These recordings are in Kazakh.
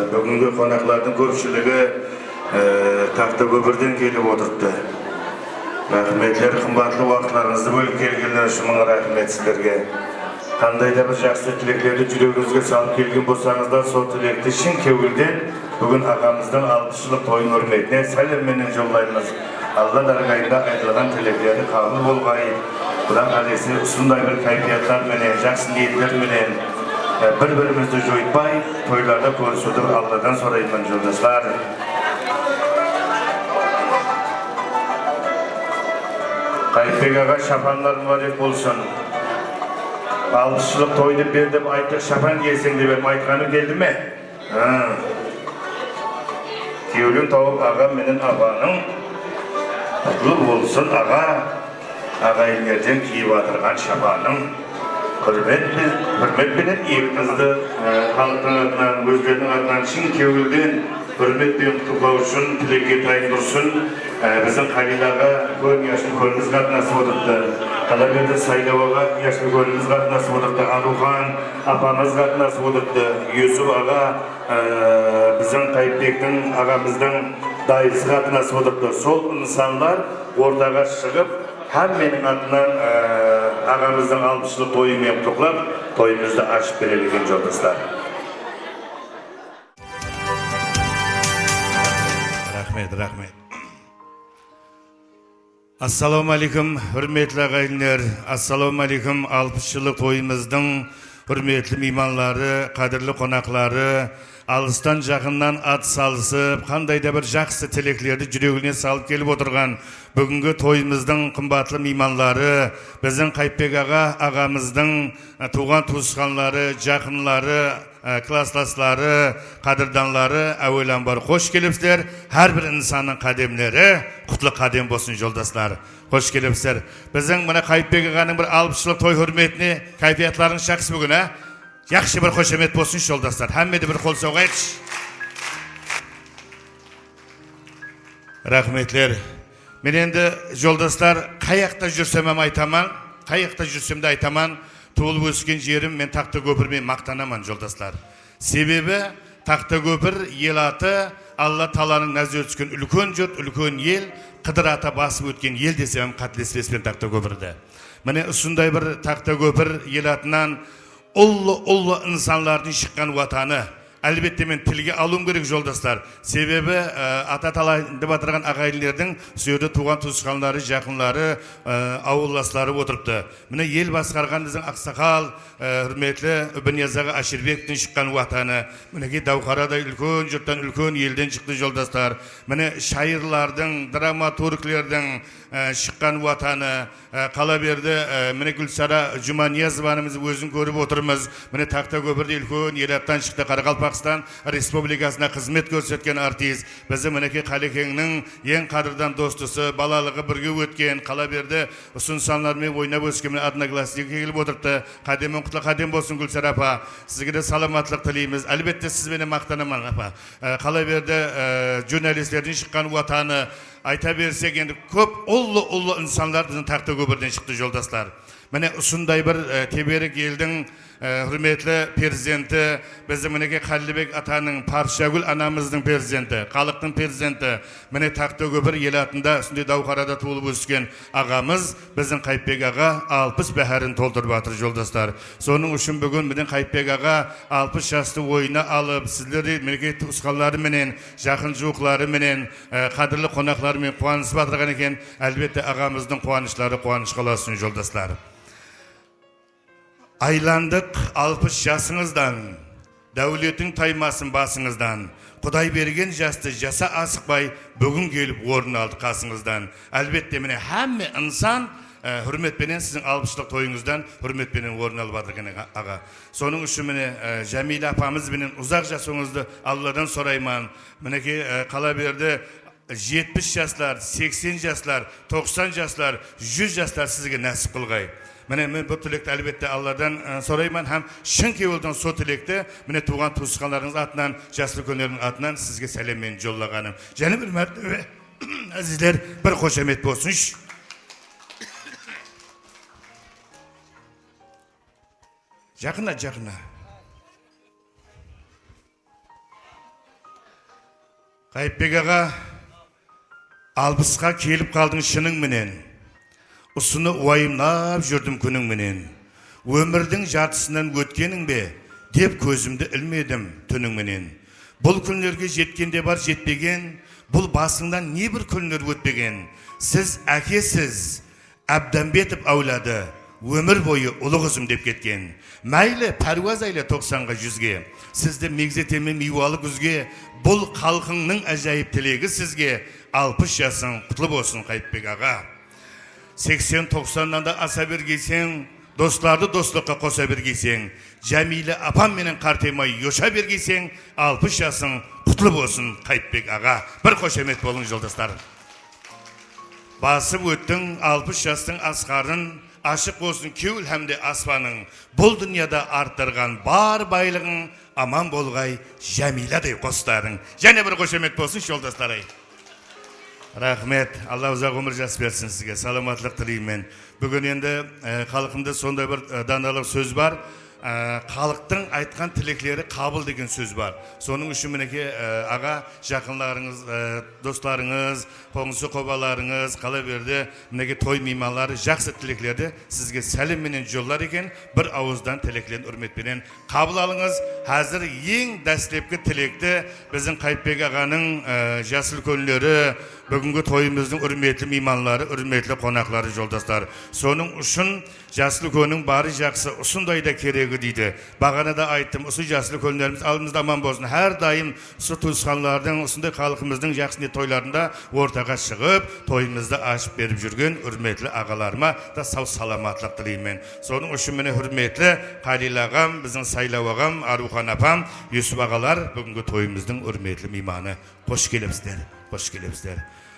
Бүгінгі қонақлардың көпшілігі Тақтакөпірден келіп отырды. Рахметлер, қымбатлы уақытларыңызды бөліп келгендер үшін мың рахмет сіздерге. Қандай да бір жақсы тілектерді жүрегіңізге салып келген болсаңыздар, сол тілекті шын кеуілден бүгін ағамыздың 60 жылдық тойын өрметіне сәлемменен жолдаймыз. Алла дарғайында айтылған тілектерді қабыл болғай. Budan kalesi usunday bir kayfiyatlar menen, jakşı niyetler menen bir-birimizdi joyutpay, toylarda görüşürdük. Allah'tan sorayman joldaşlar. Kayıpbek ağa şapanlar mübarek bolsun. 60 yıllık toydu bir dep ayttık şapan gelsin dep aytkanım geldi mi? Kiyölün tavuk ağa menen ağanın kutlu bolsun ağa. Ağayınlardan kiyip atırgan şapanın hürmet bilen evimizde halkın adından, gözlerinin adından çin kevülden hürmet bilen tutkavuşun, tilekket ayın dursun. Bizim Kalilaga koyun yaşlı koyunuz katnası olurdu. Kalaberde Saylavaga yaşlı koyunuz katnası olurdu. Aruhan apamız katnası olurdu. Yusuf Ağa bizim Kayıpbek'in ağamızdan dayısı katnası olurdu. Sol insanlar ortaga çıkıp Hemmenin adından ağamızdan 60'lık toyumu yaptıklar, toyumuzda açıp verilgen joldaşlar. Rahmet. Assalamu alaikum, hürmetli ağaylar. Assalamu alaikum, 60 yıllık toyumuzdan hürmetli mimanları, kadirli konakları, alıstan жақыннан at salısıp, qandayda bir жақсы tileklerdi жүрегіне salıp gelip oturgan бүгінгі toyumuzdan qımbatlı mimanları, bizim Kayıpbek ağa, ağamızdan tuğan tuğuskanları, жақынları, klaslasları, qadirdanları әуелен бар. Hoş gelipsizler. Her bir insanın kademleri kutlu kadem bolsun joldaşlar. Hoş gelipsizler. Bizim buna Kayıpbek ağanın bir 60 yıllık toy hürmetini, kayfiyatlarının şaksı bugün ha. Yaxşı bir hoşemet bolsun joldaşlar. Hemmede bir kol soğayç. Rahmetler. Men endi joldaşlar kayakta jursam aytaman, kayakta jursam da aytaman. Tuğulup ösken jerim men Taxtaköpür men maqtanaman joldaşlar. Sebebi Taxtaköpür yelati Allah Taala'nın nazar ötken ulkön jurt, ulkön yel, Qıdır ata basıp ötken yel desem qatleşmesmen Taxtaköpürde. Mene usunday bir Taxtaköpür yelatından ullu insanlardan çıkan vatanı. Elbette men tilge alım gerek joldaşlar. Sebebi ata Taala dep atırgan agaylılardan söýede tuğan tuğuskanları, jakınları, awullaslary oturupdy. Mine yel baskargan bizim aksakal, hürmetli Ibn Ağa Aşirbek'ten çıkan vatanı. Mineki Davkarada ülkön jurttan ülkön yelden çıktı joldaşlar. Mine şairlardan, dramaturglardan çıkan vatanı. Kalaberde mine Gülsara Jumaniyazovanımız özün görüp oturmaz. Mine Taxtaköpürde ülkön yelattan çıktı Qaraqalpaqstan Respublikasına hizmet gösterken artist. Bizim mineki Qalekeng'nin en kadırdan dostusu, balalığı birge ötken Kalaberde usunsanlar men oynap ösken adına klasik gelip oturupdy. Kademin kutlu kadem bolsun Gülsara apa. Sizge de salamatlık tileymiz. Elbette siz beni maqtanaman apa. Kalaberde jurnalistlerden çıkan vatanı ayta bersek endi köp ullu insanlar bizim Taxtaköpürden çıktı joldaşlar. Mene usunday bir teberik elдің hürmetli prezidenti, bizim mineki Kallibek atanın, Parşagül anamızın prezidenti, Qalıqtın prezidenti, mene Taxtaköpür yelatında üstünde Davkarada tuğulup ösken ağamız, bizim Kayıpbek ağa 60 bəherin toldurup atır joldaşlar. Sonun üçün bugün menen Kayıpbek ağa 60 yaşlı oyuna alıp, sizleri mineki tuğuskanları menen, жақын juqları menen, kadirli konakları menen kuanışıp atırgan eken, elbette ağamızın kuanışları kuanış kalasın joldaşlar. Aylandık 60 yaşınızdan, devletin taymasın basınızdan, Kuday bergen jasты jasa asıqbay, bugün gelip orun aldı qasınızdan. Elbette mene hemme insan hürmetbenen sizin 60'lık toyunuzdan hürmetbenen orun alıp atırgan ağa. Sonun üçün mene Jamila apamız benen uzak jasыңızды Allah'dan sorayman. Meneki Kalaberde 70 yaşlar, 80 yaşlar, 90 yaşlar, 100 yaşlar sizge nasip kılgay. Men bu tilekte elbette Allah'dan sorayman, hem şın kevuldan so tilekte mene tuğan tuğuskanlarınız atından, jaslı könlerin atından sizge selammen jollaganym. Jana bir mertebe azizler bir hoşemet bolsun. Jakına. Kayıpbek ağa 60'ga kelip kaldın şının menen. Usunu vayımlap jürdüm günün menen. Ömürdün jartısından ötkenin be, dep közümde ilmedim tünün menen. Bul günlerge jetkende bar jetpegen, bul basından ne bir günler ötpegen. Siz akesiz, Abdambetov avlodi ömür boyu ulu kızım dep ketken. Mayli parvoz ayla 90'ga 100'ge. Sizde megzetemi mivali kuzge. Bul halkının acayip tilegi sizge. 60 yaşın kutlu olsun Kayıpbek ağa. 80-90'dan da asa bir giysen, dostlardı dostlukka kosa bir giysen, Cemile apam menen kartemay yoşa bir giysen, 60 yaşın kutlu olsun Kayıpbek ağa. Bir koşemet bolun yoldaşlar. Basıp öttün 60 yaşın askarın, aşık olsun kül hem de asfanın, bul dünyada arttırgan bar baylığın, aman bolgay Cemile dey kostarın. Jene bir koşemet bolsun yoldaşlar. Rahmet, Allah uzak ömür jas versin sizge, salamatlık tileymen. Bugün endi halkımda sonday bir dandalık söz var. Halktın aytkan tilekleri kabul degen söz var. Sonun üçün mineki ağa, jakınlarınız, dostlarınız, koңсы kobalarınız, kala berdi, mineki toy mimanları, jakсы tileklerdi sizge salim menen jollar eken, bir avuzdan tileklerini hürmetmenen kabul alыңыз. Hazır ең dastlapki tilekti bizin Kayıpbek ağanın jasıl könleri, bugünkü toyumuzun hürmetli mimanları, hürmetli konakları joldaşlar. Sonun üçün jasıl könün bari jakсы usunday da keregi deydi. Bagana da aytdım, usu jasıl könlerimiz alımızda aman bolsun. Her daim usu tuğuskanlardan, usunday halkımızın jaksı toylarında ortaga çıkıp, toyumuzda açıp berip жүрген hürmetli ağalarıma da sağ salamatlık dileymen. Sonun üçün mene hürmetli Halil ağam, bizim Saylav ağam, Aruhan apam, Yusuf ağalar bugünkü toyumuzun hürmetli mimanı. Hoş gelipsizler, hoş gelipsizler.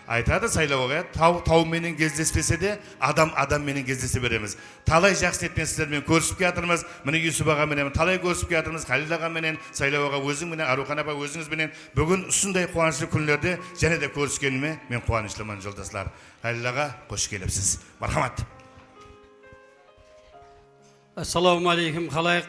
Aytadı Saylav ağa, tau menen gezdespese de adam menen gezdese beremiz. Talay jakсы etmen sizlerмен көрүшүp жатырмыз. Міне Yusuf ağa menen talay көрүшүп жатырмыз. Halil ağa menen, Saylav ağa өзүң менен, Aruhan апа өзүңүз менен бүгүн ушундай кубанычтуу күнлөрдө және де көрүшкениме мен кубанычтымын жолдоштар. Halil ağa, hoş gelipsiz. Marhamat. Assalamu alaikum halayık.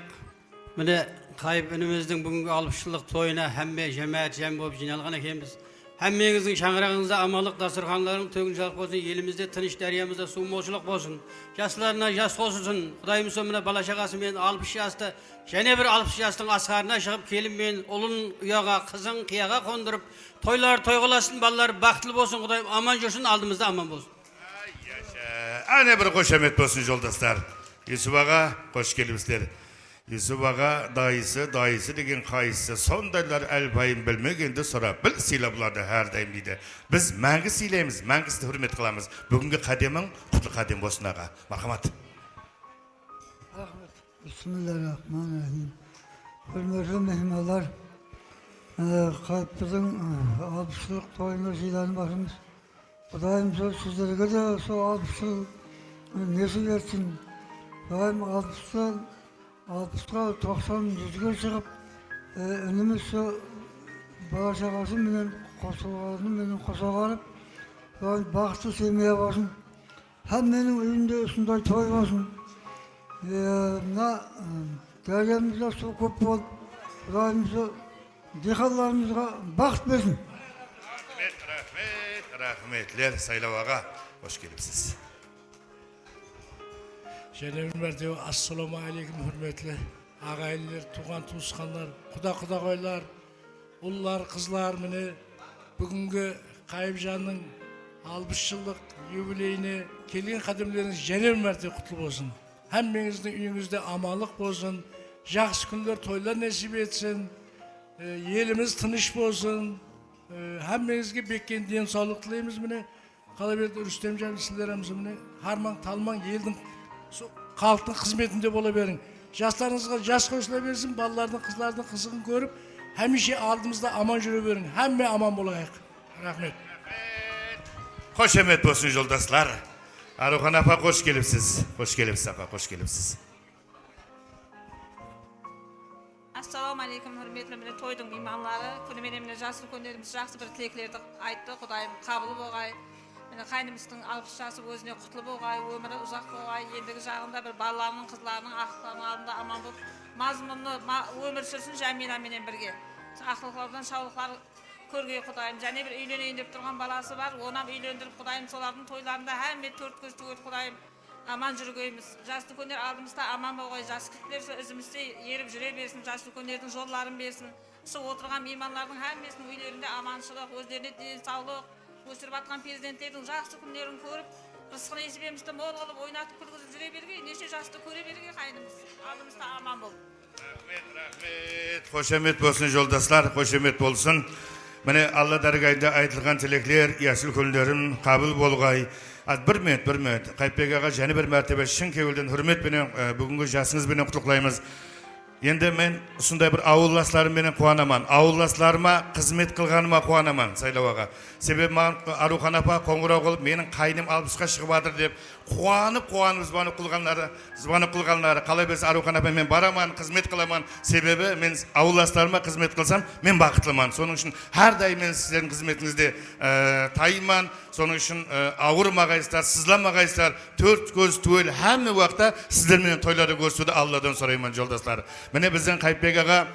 Mine Kayıp önümüzдің бүгінгі 60 жылдық тойына hemme cemaat cem болып жиналған екенбіз. Hemmenizin şangırağınızda amalık dasturxanların tөгіншалық болсын, elimizde tınış deryamızda su molçuluk болсын. Yaşlarına yaş olsun. Kudayım sonuna bala şakası men 60 yaşta, jene bir 60 yaştың askarına шығып келin men olun uyağa, kızın qiyağa kondurup, toylar toygulasın, balalar baktlı bolsun, Kudayım aman жүрсün, aldığımızda aman bolsun. Ana bir koşamet bolsun joldaşlar. Yusuf ağa, hoş gelipsizler. Yusuf ağa dayısı degen kayısı sondaylar elbayın bilmegende sorap bil silabladı her daim deydi. Biz мәңгі sileymiz, мәңгісті hürmet kılamız. Bugünkü kademin kutlu kadem bolsun ağa. Marhamat. Rahmet. Bismillahirrahmanirrahim. Hürmetli mehmanlar, Kayıpbızın 60'lık toyuna jıylanmışız. Kudayım sizlerge de so 60 yıl nesi versin. Kudayım 60'ga 90 100'ge çıkıp önümüz şu bala şakası menen kosoğanı menen kosoğanıp baktı sevmeye başın. Hemmenin uyunda üstünde toy olsun. Deryemizde su köp bol. Kudayımızı dihallarımızga baxt versin. Rahmetler Saylav ağa, hoş gelipsiz. Және мәртебе ассаламу алейкум hürmetli ağaylar, tuğan tuğuskanlar, kuda-kudagaylar, ullar, kızlar mine bugünkü Kayıpcan'ın 60 yıllık yubileyine kelgen kadimleriniz jene mәртебе kutlu olsun. Hemmenizin uyunuzda amanlık olsun, жақсы күндер toylar nasip etsin, elimiz tınış olsun, hemmenizge bekken den sağlık dileyimiz mine. Kalaberdi Rüstemcan sizlerimiz mine harman talman elдің halktың қызметінде бола берin. Жастарыңызға жас қосыла берсін, балалардың, қыздардың қызығын көріп, hemşe aldığımızda aman жүре берin. Hemme aman bolayıq. Rahmet. Hoşemet bolsun joldaşlar. Aruhan apa hoş gelipsiz. Hoş gelipsiz apa, hoş gelipsiz. Assalamu alaikum hürmetli mine toydun imanları. Kuni menemine jasıl könlerimiz jakсы bir tileklerdi aytты. Kudayım kabul bolgay. Mine kaynımыздың 60 jası özüne kutlu bolgay, ömürü uzak bolgay, endigi jagында bir balalarının, kızlarının akıllarının alında aman bolup, mazmunlu ömür sürsün Jamila menen birge. Akıllardan şauluqlar көргей Kudayım. Jane bir үйленейin деп turgan balası var. Onam үйlendirip Kudayım solardın toylarında hemme tört көз tügöt Kudayım aman жүрgeymiz. Jaslı könler aldığımızda aman bolgay, jas kitler izimizde yerip jüre bersin, jaslı könlerдің жолларын bersin. Şu oturgan imanlarның hemmesinin үйlerinde amançılık, özlerine den sağlık, өсіріп атқан президенттердің жақсы күндерін көріп, Rızkını esibemizde mol kılıp oynatıp kulguzun jüre berge, neşe jasты köre berge kaynımız. Aldımızda aman bol. Rahmet, hoşemet bolsun joldaşlar, hoşemet bolsun. Mine Allah dargayda aytılgan tilekler, yaşıl kunlarin kabul bolgay. Az bir minut. Kaypek ağa jani bir mertebe şin kewilden hürmet bilen bugünkü jasыңыз bilen kutlaymiz. Endi men ушундай bir awullaslarım bilen kuanaman. Awullaslarıma hizmet kılganıma kuanaman Saylap ağa. Себеби маған Арухан апа қоңырау қылып, менің қайным 60-қа шығып жатыр деп, қуанып звонок қылғанлары, қалай біз Арухан апа мен бараман, қызмет қыламан. Себебі мен ауылдастарыма қызмет қылсам, мен бақытлыман. Соның үшін әрдайым мен сіздердің қызметіңізде тайыман. Соның үшін ауырмағайсыздар, сызламағайсыздар, төрт көз түгел һәмме уақытта сіздермен тойларды көрсетуді Алладан сұраймын жолдастар. Міне біздің Қайыпбек аға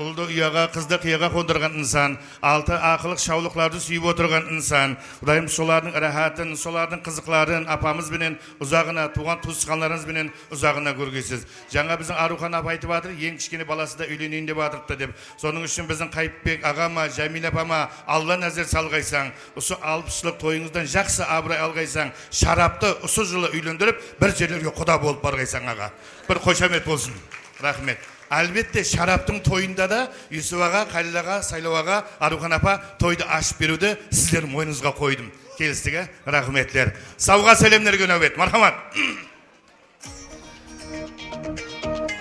ұлды ұяға, қызды қияға қондырған инсан, алты ақылық шаулықларды сүйіп отырған инсан. Құдайым солардың рахатын, солардың қызықларын апамыз бенен ұзағына, туған туысқандарыңыз бенен ұзағына көргейсіз. Жаңа біздің Арухан апа айтып жатыр, ең кішкене баласы да үйленейін деп жатырыпты деп. Соның үшін біздің Қайыпбек ағама, Жәмилә апама Алла нәзір салғайсаң, осы 60-лық тойыңыздан жақсы абырой алғайсаң, шарапты осы жылы үйлендіріп, бір жерлерге құда болып барғайсаң аға. Bir қошамет болсын. Рахмет. Әлбетте шараптың тойында да Юсуп аға, Қалил аға, Сайлау аға, Арухан апа тойды ашып беруді сіздердің мойныңызға қойдым. Келістігі? Рахметтер. Сауға сәлемдерге нәубет. Мархамат.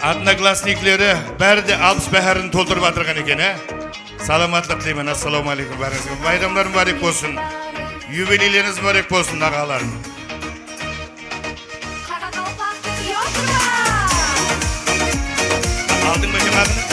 Одноклассниклері бәрі де 60 бәһәрін толтырып атырған екен, Саламатлық тілеймін. Ассаламу алейкум бәріңізге. Байрамларың барек болсын. Юбилейлеріңіз барек болсын ағаларым. Aldın mı cevabını?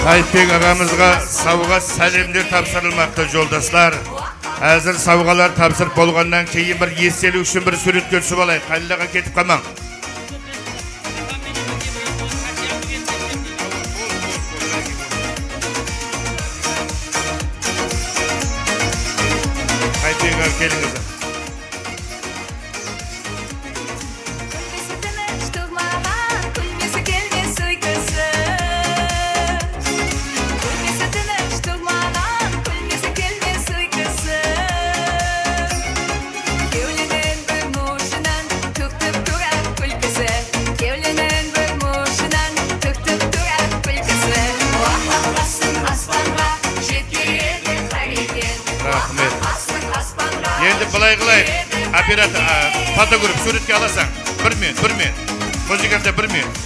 Қайыпбек ағамызға сауға сәлемдер тапсырылмақты жолдастар. Әзір сауғалар тапсырып болғаннан кейін бір естелік үшін бір суретке түсіп алайық. Қалилаға кетіп қалмаң. Қайыпбек аға келіңіз. Былай қылайық, оператор, фотограф суретке аласаң, бір минут, музыканта бір минут.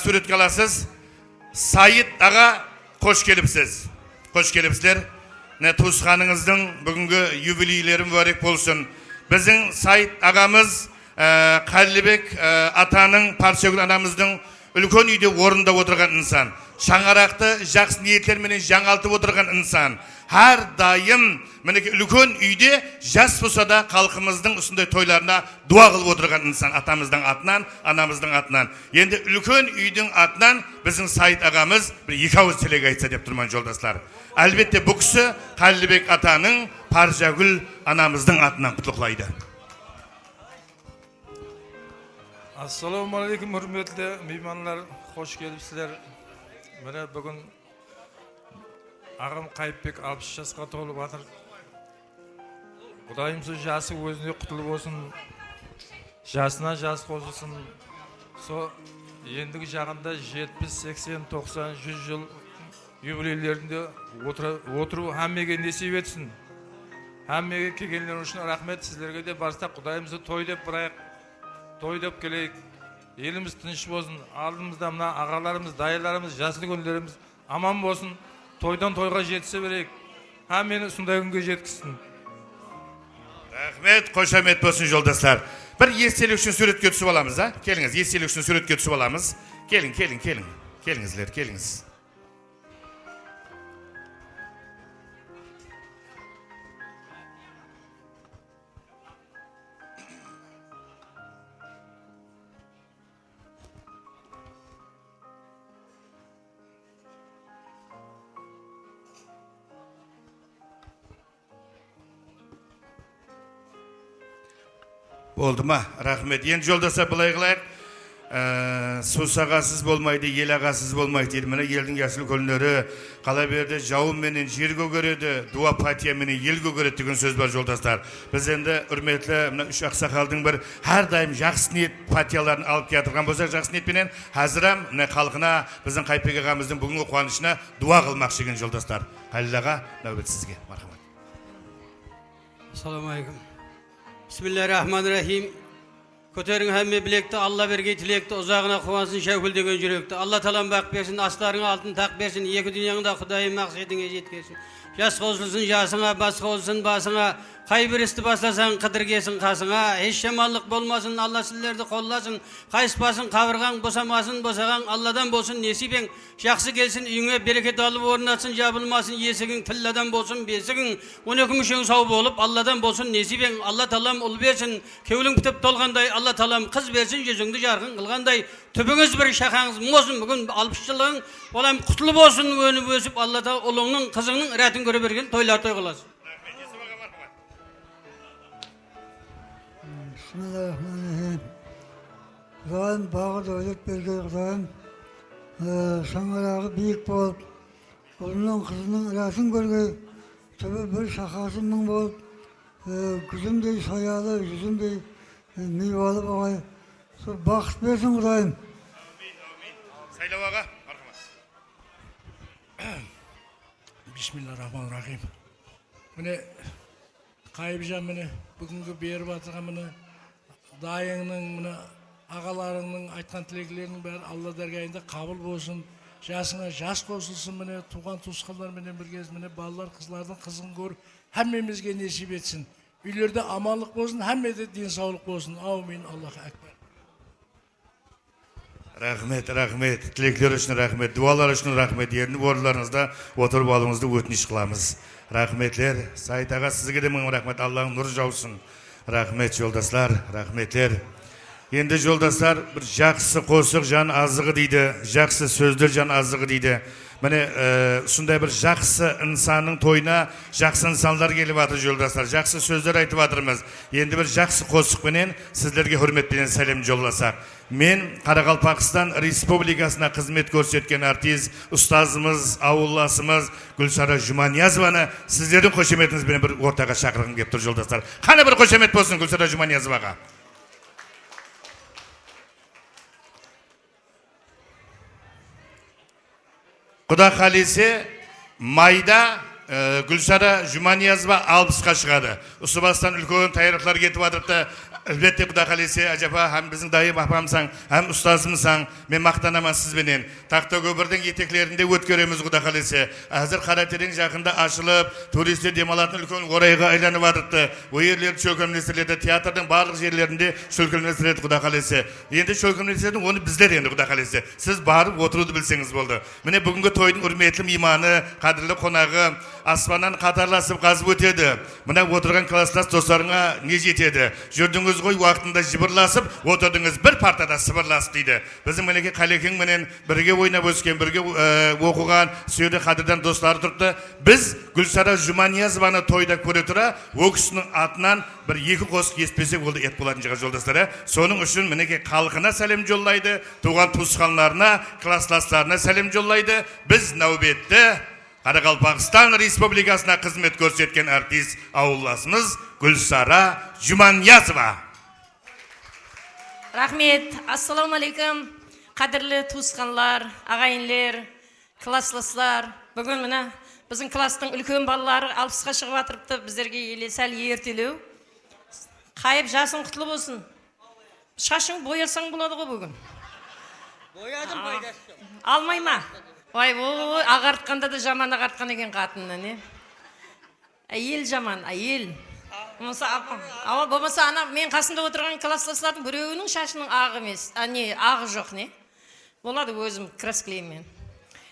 Суретке аласыз, Сайыт аға қош келіпсіз. Қош келіпсіздер. Туысқаныңыздың бүгінгі юбилейлерін барек болсын. Біздің Сайыт ағамыз Қалибек атаның, Парсегүл анамыздың үлкен үйде орында отырған инсан. Шаңарақты жақсы ниеттерменен жаңалтып отырған инсан. Her daim үлкен үйде жас болса да халқымыздың осындай тойларына дуа қылып отырған инсан, атамыздың атынан, анамыздың атынан. Енді үлкен үйдің атынан біздің Сайыт ағамыз бір екі ауыз тілек айтса деп тұрман жолдастар. Әлбетте бұл кісі Қалибек атаның, Паржагүл анамыздың атынан құттықтайды. Ассалаумағалейкум, құрметті меймандар, қош келіпсіздер. Міне бүгін ағам Қайыпбек 60 жасқа толып жатыр. Құдайым сол жасы өзіне құтылып болсын, жасына жас қосылсын. Сол ендігі жағында 70, 80, 90, 100 жыл юбилейлерінде отыру әммеге несіп етсін. Әммеге келгендер үшін рахмет. Сіздерге де барса Құдайымызды той деп бірайық, той деп келейік. Еліміз тыныш болсын, алдымызда мына ағаларымыз, дайыларымыз, жасыл күндеріміз аман болсын. Тойдан тойға жетсе берейік. Мені сондай күнге жеткізсін. Рахмет, қошамет болсын жолдастар. Bir естелік үшін суретке түсіп аламыз, а? Келіңіз, естелік үшін суретке түсіп аламыз. Келің. Келіңіздер, келіңіз. Oldu ma? Rahmet. Енді жолдаса былай қылайық. Су сағасыз болмайды, ел ағасыз болмайды дейді. Міне елдің ясыл көлінері қала берді, жауын менен жер көгереді, дуа патия менен ел көгереді деген сөз бар жолдастар. Біз енді үрметлі мына үш ақсақалдың бір әрдайым жақсы ниет патияларын алып келатырған болсақ, жақсы ниетпенен қазірам мына халқына, біздің Қайпек ағамыздың бүгінгі қуанышына дуа қылмақшы екен жолдастар. Халил аға, нәубет сізге. Мархамат. Assalomu alaykum. Bismillahirrahmanirrahim. Көтерің әмме білекті, Алла берге тілекті, ұзағына қуансын шәукіл деген жүректі. Алла талам бақ берсін, астарыңа алтын тақ берсін, екі дүнияңда Құдайым мақсатыңа жеткесін. Жас қосылсын жасыңа, бас қосылсын басыңа, қай бір істі бастасаң қыдыргесін қасыңа, еш жаманлық болмасын, Алла сіздерді қолласын, қайыспасын, қабырғаң босамасын, босаған Алладан болсын, несібең жақсы келсін, үйіңе берекет алып орнатсын, жабылмасын, есігің тілладан болсын, бесігің 12 мүшең сау болып, Алладан болсын, несібең Алла талам ұл берсін, кеулің бітіп толғандай, Алла талам қыз берсін, жүзіңді жарқын қылғандай, түбіңіз бір шақаңыз болсын, бүгін 60 жылың олам құтылып болсын, өніп өсіп, Алла тағала ұлыңның, қызыңның рәтін көре берген тойлар той қыласın. Bismillahirrahmanirrahim. Құдайым бағы дәулет берген Құдайым, шаңырағы биік болып, ұлының қызының рәсін көргей, түбі бір шақасы мың болып, күзімдей саялы, жүзімдей мейвалы болғай, сол бақыт берсін Құдайым. Сайлау аға, Bismillahirrahmanirrahim. Mine Kayıpcan mine bugünkü berip atırgan mine dayыңның mine ağalarının aytқан тілектерінің бәрі Алла дәргайында қабыл болсын. Жасыңа жас қосылсын міне туған туысқандарменен бірге міне балалар қызлардың қызығын көріп әммемізге несіп етсін. Үйлерде аманлық болсын, әммеде денсаулық болсын. Аумин. Аллаху акбар. Рахмет, тілектер үшін рахмет, дуалар үшін рахмет. Ерініп орындарыңызда отырып алуыңызды өтініш қыламыз. Рахметлер, Сайт аға сізге де мың рахмет, Аллахың нұр жаусын. Рахмет жолдастар, рахметтер. Енді жолдастар, бір жақсы қосық жан азығы дейді, жақсы сөздер жан азығы дейді. Міне, сондай бір жақсы инсанның тойына жақсы инсандар келіп жатыр жолдастар. Жақсы сөздер айтып жатырмыз. Енді бір жақсы қосықпенен сіздерге хүрметпенен сәлем жолдасақ. Мен Қарақалпақстан Республикасына қызмет көрсеткен артист, ұстазымыз, ауылласымыз Гүлсара Жұманиязованы сіздердің қошеметіңізбен бір ортаға шақырғым келіп тұр жолдастар. Қане бір қошемет болсын Гүлсара Жұманиязоваға. Құда қалесе майда Гүлсара Жұманиязова 60-қа шығады. Ұсыбастан үлкен тайрықлар кетіп атырыпты. Әлбетте Құда қалесе ажапа, һәм біздің дайым апамсаң, һәм ұстазымсаң, мен мақтанамын сізбенен. Тақтакөпірдің етеклерінде өткереміз Құда қалесе. Әзір Қаратерең жақында ашылып, туристер демалатын үлкен орайға айланып атырыпты. Ойерлер шөлкемлестіріледі, театрдың барлық жерлерінде шөлкемлестіріледі Құда қалесе. Енді шөлкемлестердің оны біздер енді Құда қалесе. Сіз барып отыруды білсеңіз болды. Міне бүгінгі тойдың үрметлі мейманы, қадірлі қонағы аспаннан қатарласып қазып өтеді. Мына отырған класстас достарыңа не жетеді? Жүрдіңіз ғой уақытында жыбырласып, отырдыңыз бір партада сыбырласып дейді. Біздің мінеке Қалекең менен бірге ойнап өскен, бірге оқыған сүйеді қадірден достары тұрды. Біз Гүлсара Жұманиязованы тойда көре тұра, ол кісінің атынан бір екі қос еспесек болды ет болатын жыға жолдастары. Соның үшін мінеке халқына сәлем жоллайды, туған туысқанларына, классластарына сәлем жоллайды. Біз нәубетті Қарақалпақстан Республикасына қызмет көрсеткен артист ауылласымыз Гүлсара Жұманиязова. Рахмет. Ассаламу алейкум. Қадірлі туысқанлар, ағайынлар, классластар. Бүгін міне біздің кластың үлкен балалары 60-қа шығып атырыпты. Біздерге сәл ертелеу. Қайып жасың құтлы болсын. Шашың боясаң болады ғой бүгін. Boyadım boydaştım. Алмай ма? Ой, ағартқанда да жаман ағартқан екен қатынны, не? Әйел жаман, әйел. Ama bolmasa ana men qasımda oturgan klassdaşlarning birevining şaşının ağı emas. Ne, ağı жоқ ne? Болады өзім красклеймен.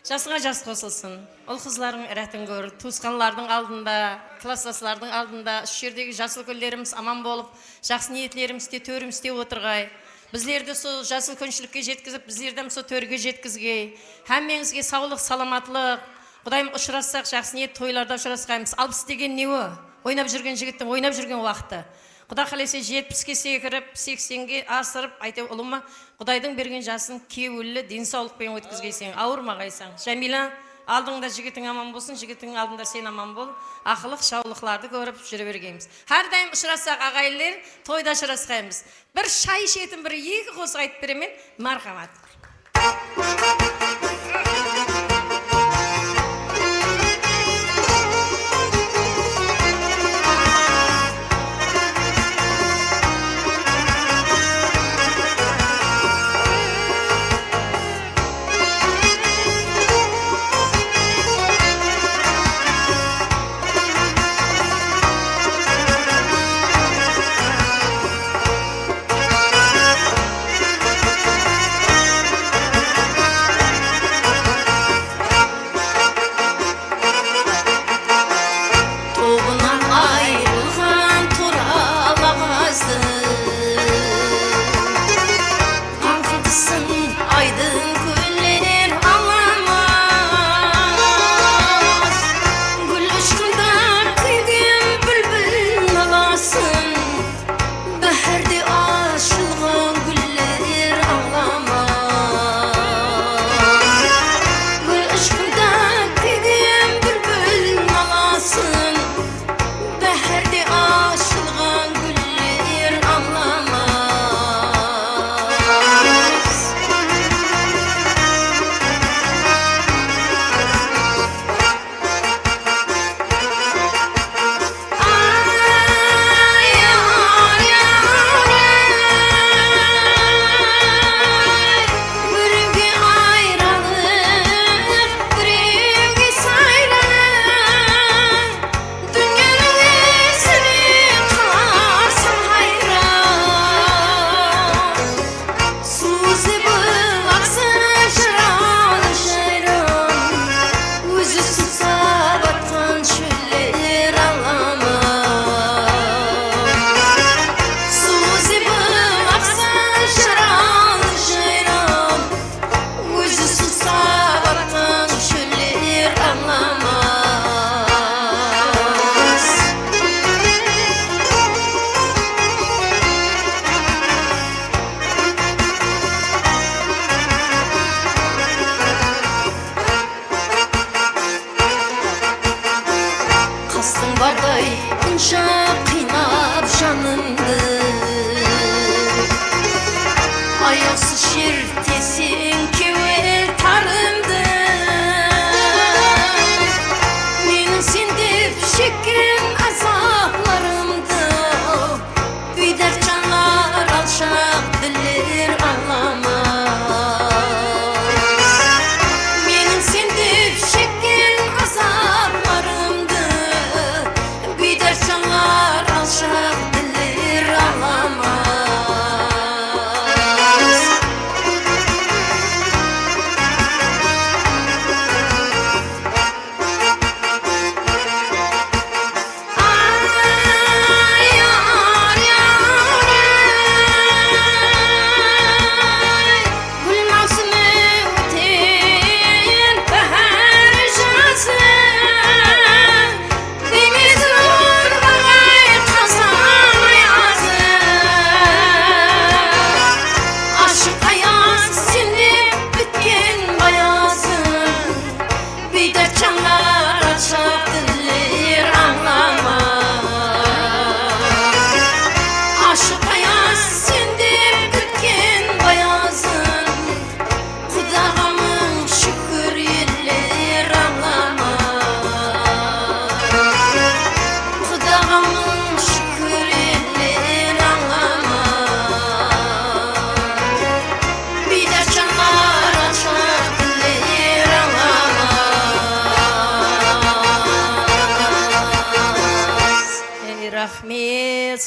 Жасыңа жас қосылсын. Ол қызлардың рәтін көр, туысқанлардың алдында, класстастардың алдында, үш жердегі жасыл гүлдеріміз аман болып, жақсы ниетлерімізде төрімізде отырғай. Bizlerді сол жасыл көншілікке жеткізіп, bizlerді сол төрге жеткізгей. Әммеңізге саулық, саламатлық. Құдайым ұшырассақ, жақсы ниет тойларда ұшырасқаймыз. 60 деген не о? Ойнап жүрген жігіттің, ойнап жүрген уақыты. Құда қалесе 70-ке секіріп, 80-ге асырып, айты ұлыма, Құдайдың берген жасын кеуілі денсаулықпен өткізгейсің, ауырмағайсың. Жәмила, алдыңда жігітің аман болсын, жігітің алдында сен аман бол. Ақылық, шаулықларды көріп жүре бергейміз. Әрдайым ұшырасақ ағайлер, тойда ұшырасқаймыз. Бір шай ішетін, бір екі қос айтып беремен, мархамат. Alçak diller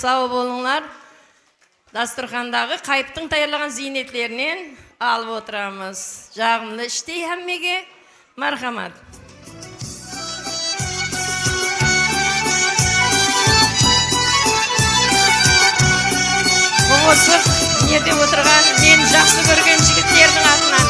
sağ bolunlar. Dasturxandağı kayıptın tayarlagan ziynetlerinden alıp oturamız. Jağımlı iştey hemmege marhamat. Bu olsun nerede oturgan men жақсы көрген жігіттердің атынан.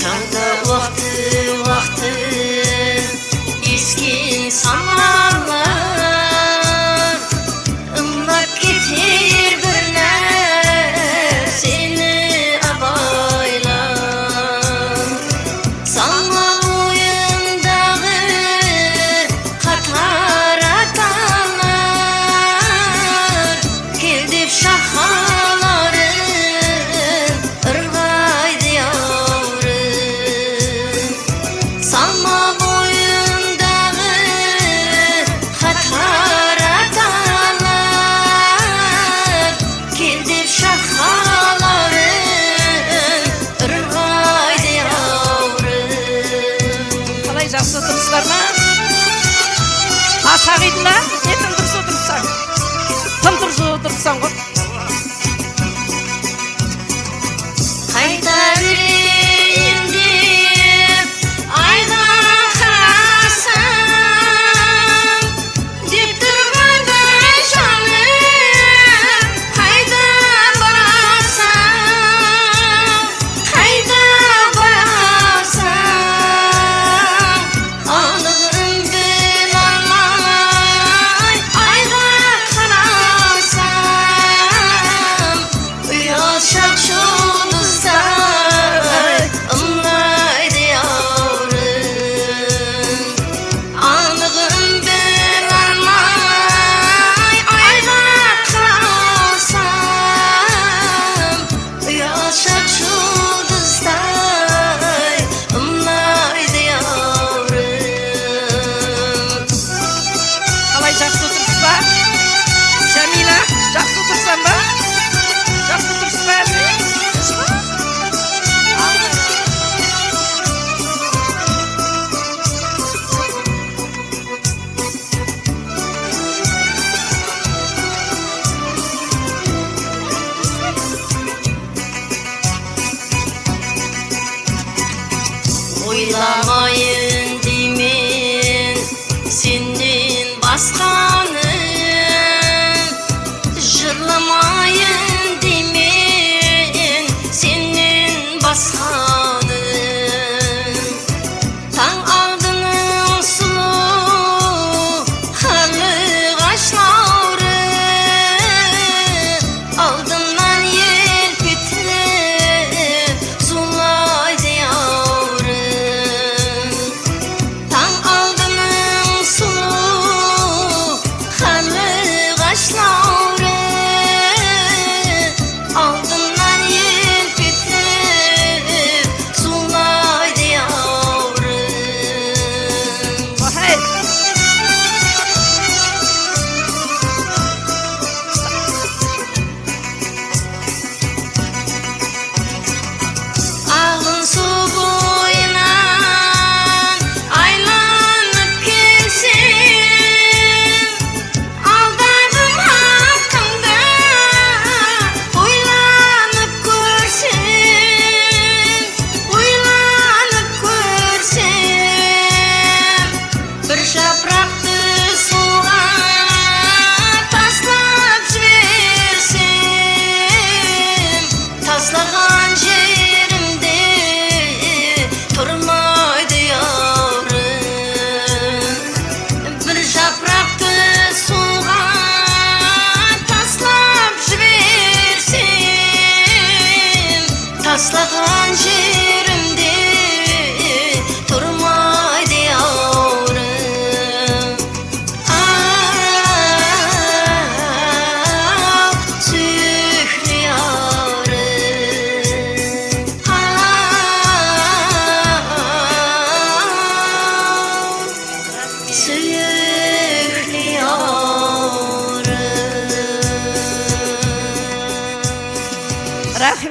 Tanda vakti iskin samanlar ımlap getir birler seni abaylar sanma oyundağı katar atanlar keldip şahaların ırgaydı yavrum sanma boyundağı katar atanlar keldip şahaların ırgaydı yavrum. Қалай жақсы отырсыздар ма? Асақ иділа, не тым дұрыс отырсаң? Тым дұрыс отырсаң ғой. Kayda yüreğim deyip ayda karasam Dip durganda canım kayda barasam Kayda barasam Ağlığım bir almay ayda karasam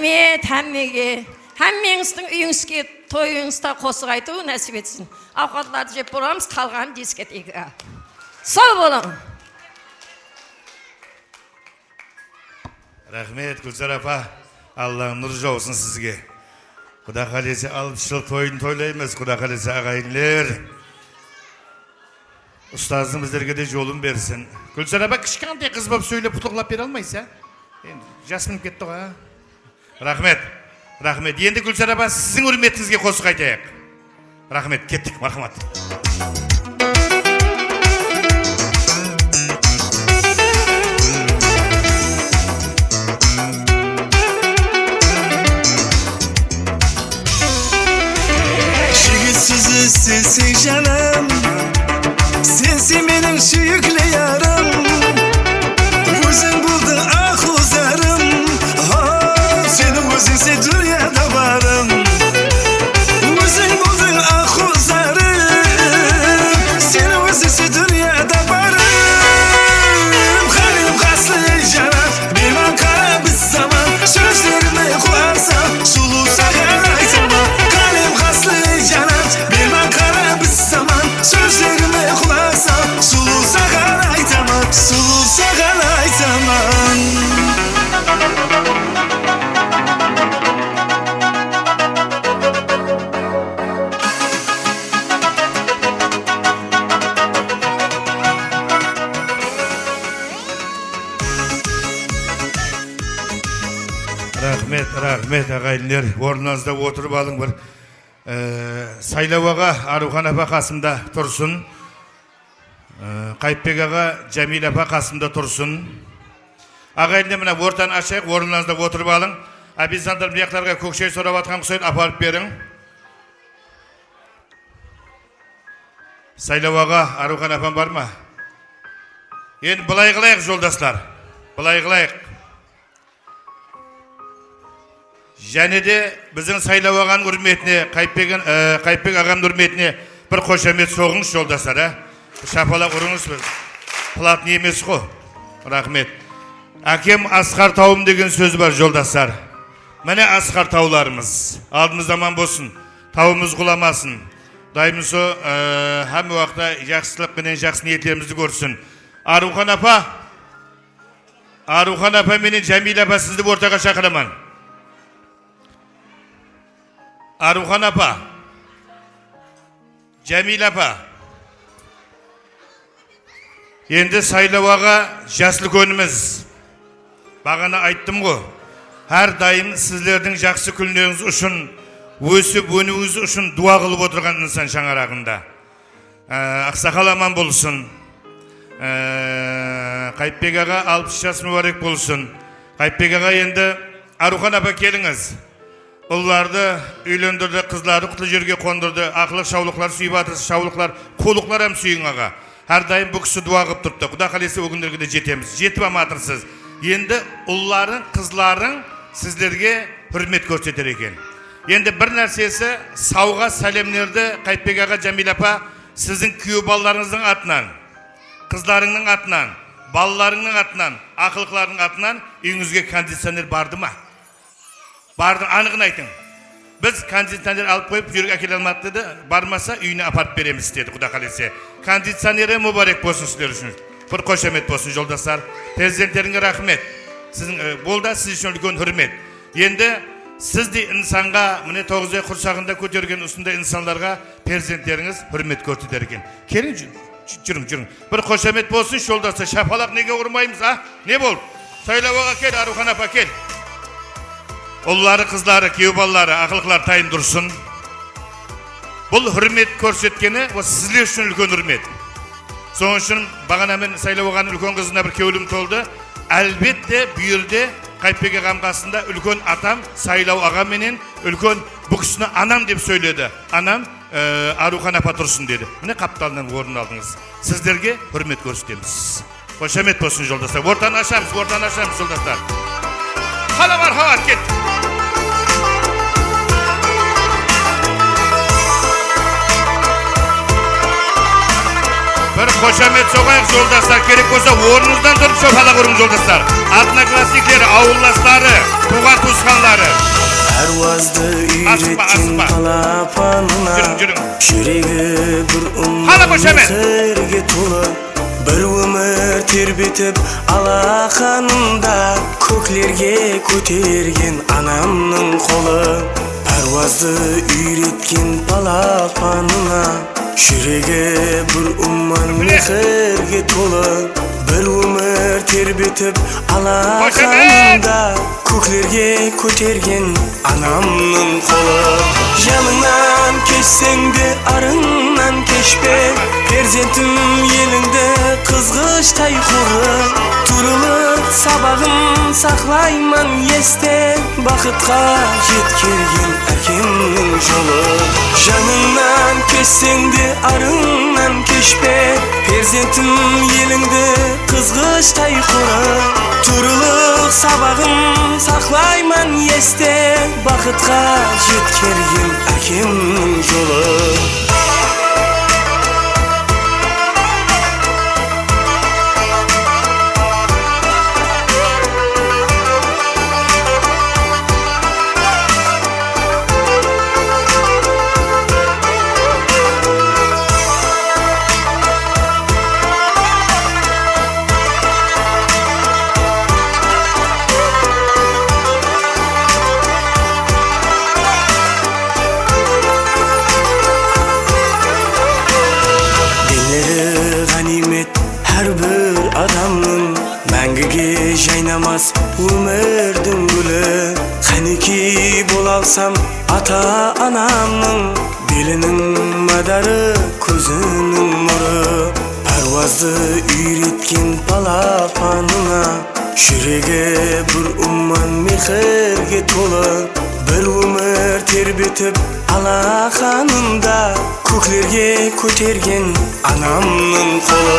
Rahmet hemmege. Hemmenizдің үйіңізге тойыңызда қосық айту нәсіп етсін. Ауқатларды жеп боламыз, қалған дискетеге. Сау болың. Рахмет, Гүлзар апа. Алла нұр жаусын сізге. Құда қалесе алып жыл тойын тойлаймыз, құда қалесе ағайынлер. Ұстазың біздерге де жолын берсін. Гүлзар апа кішкентай қыз болып сөйлеп құтылап бере алмайсың, жасынып кетті ғой. Рахмет. Рахмет. Енді Гүлзар апа сіздің үрметіңізге қосық айтайық. Рахмет, кеттік, мархамат. Şigitsiz sensin canım, sensin benim süyüklü yarım. Özün buldun ah uzarım, senin özünse dünyada varım. Özün buldun ah uzarım, senin özünse dünyada varım. Halim kaslı canım, bir Ankara bir zaman. Sözlerime koyarsam, sulu sakaray zaman. Halim kaslı canım, bir Ankara bir zaman. Sözlerime koyarsam, sulu sakaray zaman. Sulu sakaray zaman. Рахмет ағайындар, орныңызда отырып алың бір. Сайлау аға Арухан апа қасымда тұрсын. Қайыпбек аға Жәмил апа қасымда тұрсын. Ағайындар мына ортаны ашайық, орныңызда отырып алың. Абизандар мияқтарға көкшей сұрап атқан құсайды апарып берің. Сайлау аға Арухан апам бар ма? Енді бұлай қылайық жолдастар, бұлай қылайық. Және де біздің Сайлау ағаның үрметіне, Қайыпбек ағаның үрметіне бір қошемет соғыңыз жолдастар. Шапалақ ұрыңыз, платный емес қой. Рахмет. Әкем Асқар тауым деген сөз бар жолдастар. Міне Асқар тауларымыз. Алдымыз заман болсын, тауымыз құламасын. Дайымыз о, әм уақытта жақсылық менен жақсы ниеттерімізді көрсін. Арухан апа менен Жәмил апа сізді ортаға шақырамын. Арухан апа, Жәмил апа, енді Сайлау аға жасыл көніміз. Бағана айттым ғой, әр дайым сіздердің жақсы күлініңіз үшін, өсіп өнуіңіз үшін дуа қылып отырған инсан шаңырағында. Ақсақал аман болсын. Қайыпбек аға 60 жас мүбәрек болсын. Қайыпбек аға енді Арухан апа келіңіз. Ұлларды үйлендірді, қызларды құтлы жерге қондырды, ақылық шаулықлар сүйіп атырсы, шаулықлар, қолықлар әм сүйін аға. Әрдайым бұл кісі дуа қып тұрды. Құда қалесі өгіндерге де жетеміз. Жетіп аматырсыз. Енді ұлларын, қызларын сіздерге хүрмет көрсетер екен. Енді бір нәрсесі сауға сәлемнерді Қайыпбек аға, Жәмил апа, сіздің күйеу балаларыңыздың атынан, қызларыңның атынан, балаларыңның атынан, ақылықларының атынан үйіңізге кондиционер барды ма? Барды, анығын айтың. Біз кондиционер алып қойып, жүрек әкеле алмады деді, бармаса үйіне апарып береміз деді, Құда қалесе. Кондиционері мүбәрек болсын сіздер үшін. Бір қошемет болсын жолдастар. Президенттеріңе рахмет. Сіздің болда сіз үшін үлкен хүрмет. Енді сізді инсанға, міне 9 ай құрсағында көтерген ұсында инсанларға президенттеріңіз хүрмет көрсетер екен. Келін жүрің. Бір қошемет болсын жолдастар. Шапалақ неге ұрмаймыз, а? Не болды? Сайлау аға кел, Арухан апа кел. Ұллары, қызлары, күйеу балалары, ақылықлар тайын тұрсын. Бұл хүрмет көрсеткені, сізлер үшін үлкен хүрмет. Соның үшін бағана мен Сайлау ағаның үлкен қызына бір кеулім толды. Әлбетте бүйірде Қайыпбек ағам қасында үлкен атам Сайлау аға менен үлкен бұл кісіні анам деп сөйледі. Анам Арухан апа тұрсын деді. Міне қапталынан орын алдыңыз. Сіздерге хүрмет көрсетеміз. Қошемет болсын жолдастар. Ортаны ашамыз жолдастар. Қала бар, хават кет. Bir koşamet soğuk yoldaşlar. Gerek olsa ornunuzdan durup şofala kurun yoldaşlar. Adnaklasikleri, avullasları, tuğan tuzkanları. Pervazda ürettin asma. palapanına Жүрің. Жүрегі бір Hala koşamet. Қырге толы Бір өмір тербетіп алақанында Көклерге көтерген анамның қолы Pervazı үйреткен палапанына Жүрегі бір мехерге толы Бір өмір тербетіп алақанында Көклерге көтерген анамның қолы Жаныңнан кешсең де арыңнан кешпе Перзентім еліңді қызғыштай қоры Тұрылып сабағын сақлайман есте Бақытқа жеткерген әкемнің жолы Жаныңнан кешсең де арыңнан кешпе Перзентім еліңді қызғыштай қоры Тұрылып сабағын сақлайман есте Бақытқа жеткерген әкемнің жолы Әрбір адамның мәңгіге жайнамас өмірдің гүлі Қанекей бола алсам ата-анамның белінің мадары көзінің нұры Паруазды үйреткен палапанына жүрегі бір мехерге толы Бір өмір тербетіп алақанында көклерге көтерген анамның қолы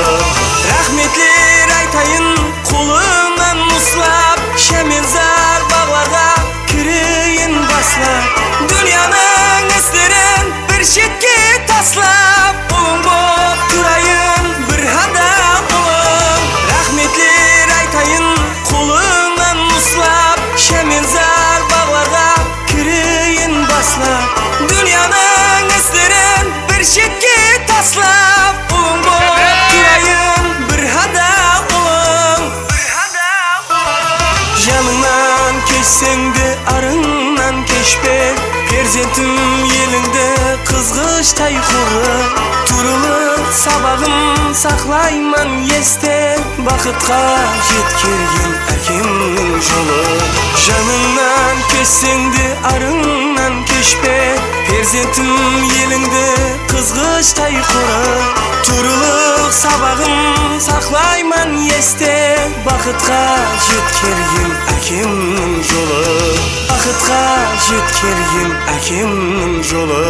Рахметлер айтайын қолынан ұстап Шәмензар бағларға кірейін баслап Дүнияның істерін бір шетке таслап Ұлың боп тұрайын бір адам ұлың Рахметлер айтайын қолынан ұстап Шәмензар бағларға кірейін баслап Дүнияның істерін бір шетке таслап Ұлың боп тұрайын бір адам ұлың Жаныңнан кешсең де арыңнан кешпе Перзентім еліңді қызғыштай қоры Тұрылып сабағын сақлайман есте Бақытқа жеткерген әкемнің жолы Жаныңнан кешсең де арыңнан кешпе Перзентім еліңді қызғыштай қоры Тұрылып сабағын сақлайман есте Бақытқа жеткерген әкемнің жолы Бақытқа жеткерген әкемнің жолы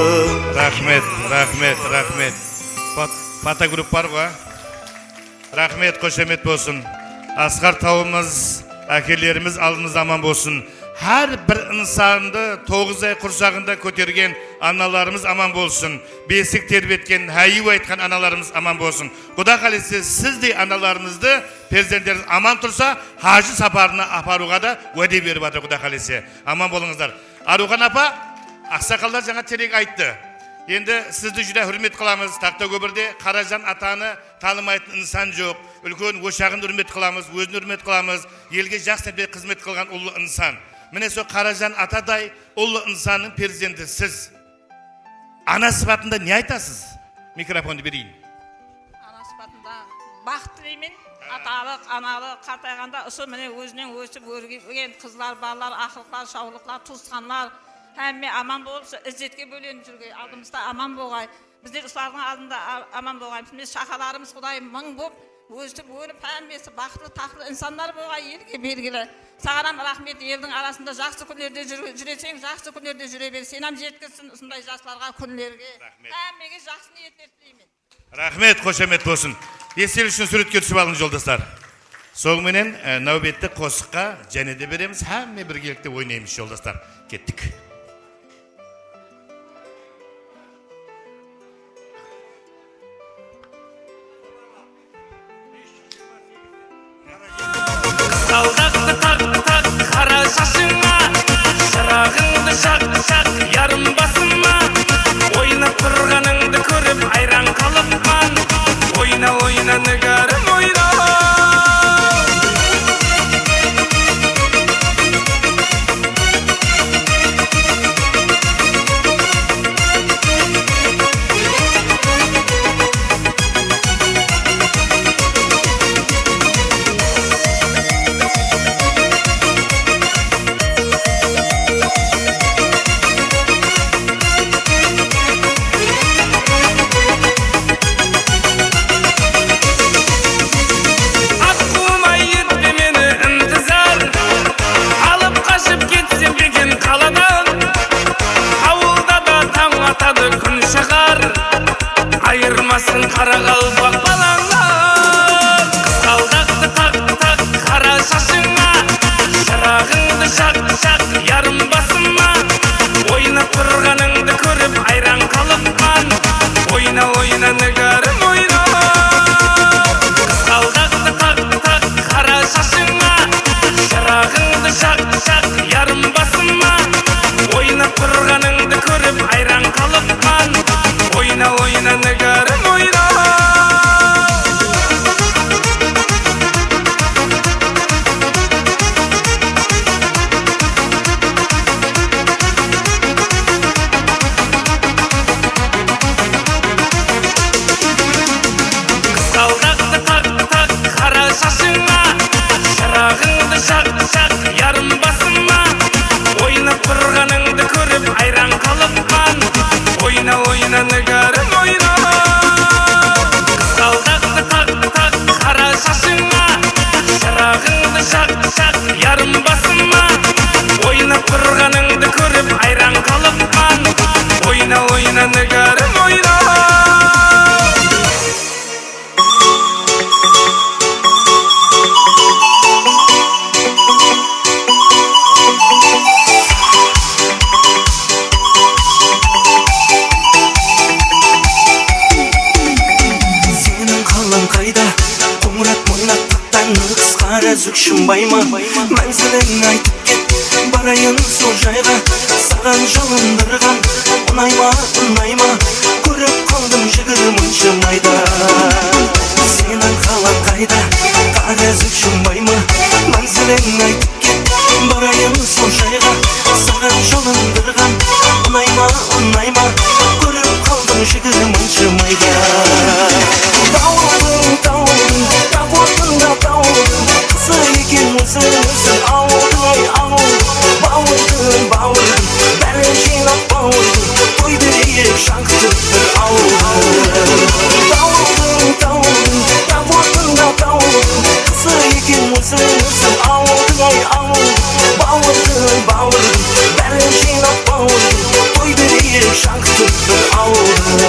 Рахмет. Фотогруп бар ғой. Рахмет, қошемет болсын. Асқар тауымыз, әкелеріміз алдымыз аман болсын. Her bir insandı 9 ay kursağında көтерген analarımız aman bolsun. Besik terbiyetken, hayyu aytkan analarımız aman bolsun. Kuda kalesi sizdey analarınızdı, perzentleriniz aman tursa, hacı saparına aparuğa da öde verip atır kuda kalesi. Aman bolunuzlar. Aruğan apa, aksakallar жаңа терек айтты. Енді сізді жүре hürmet қыламыз. Тақта көбірде Қаражан атаны танымайтын инсан жоқ. Үлкен ошағын hürmet қыламыз, өзін hürmet қыламыз. Елге жақсы қызмет қылған ұлы инсан. Міне со Қаражан атадай ұлы инсанның перзенті сіз. Ана сыпатында не айтасыз? Микрофонды берейін. Ана сыпатында бақыт тілеймін. Аталық, аналық, қартайғанда ұсы міне өзінен өсіп өрген қызлар, балалар, ақылықлар, шаулықлар, туысқанлар Әмме аман болып, ізzetке бөленіп жүрген алдымызда аман болғай. Біздер ұслардың алдында аман болғай. Біз шақаларымыз Құдай мың болып, өстіп өліп, әммесі бақытлы, тақылы инсандар болғай елге белгілі. Сағанам рахмет, елдің арасында жақсы күндерде жүресең, жақсы күндерде жүре бер. Сенам жеткізсін ұсындай жастарға күндерге. Әммеге жақсы ниеттер тілеймін. Рахмет, қошемет болсын. Естел үшін суретке түсіп алыңыз жолдастар. Соңменен нәубетті қосыққа және де береміз. Әмме біргелікте ойнаймыз жолдастар. Кеттік. oyna nıgarım oyna. Kızgaldaktı tak tak kara şaşınma. Şarağındı şak şak yarım basınma. Oynap turganыңды көріп айран қалыпман. Oyna oyna nıgarım oyna. Kızgaldaktı tak tak kara şaşınma. Şarağınды şak şak yarım basınma. Oynap turganыңды көріп айран қалыпман. Oyna oyna nıgarım oyna. Kızgaldaktı tak tak kara şaşınma. Şarağınды şak şak yarım basınma. Oynap turganыңды көріп айран қалыпман. Oyna oyna nıgarım oyna. Senin kalın kayda Қоңырат мойнақ тақтан қысқара зүкшінбай ма Мәнзілін айтып кет барайын сол жайға Саған жалындырған ұнай ма Көріп қалдым жігірмін жымайда Сенің қалан қайда қара зүкшінбай ма Мәнзілін айтып кет барайын сол жайға Саған жалындырған ұнай ма Көріп қалдым жігірмін жымайда Дауылдың Қызы екен өзің ауылдың Бауырдың Бәрін жинап бауырдың Той берейік шаңқытып бір ауылдың Дауылдың Қызы екен өзің ауылдың Бауырдың Бәрін жинап бауырдың Той берейік шаңқытып бір ауылдың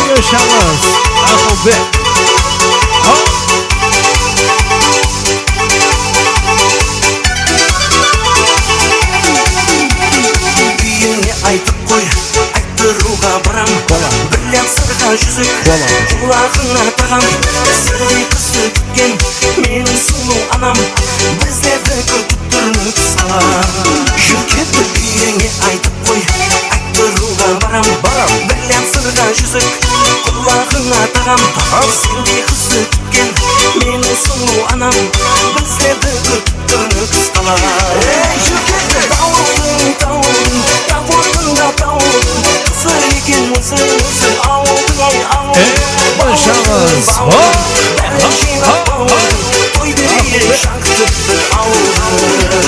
Yaşamaz Akılbek Үйіне айтып қой Айттыруға барам Бірлеп сырға жүзік Құлағына тағам Сіздей қызды күткен Менің сұлу анам Біздерді күтіп тұрмыз салам Жүркетті үйіне айтып қой Айттыруға барам Бірлеп сырға жүзік Құлағына тағам Сіздей қызды күткен Менің сұлу анам Біздерді күтіп тұрмыз салам Жүркетті Дауылдың Қызы екен өзің ауылдың Yaşamaz Бәрін жинап бауырдың Той берейік шаңқытып бір ауылдың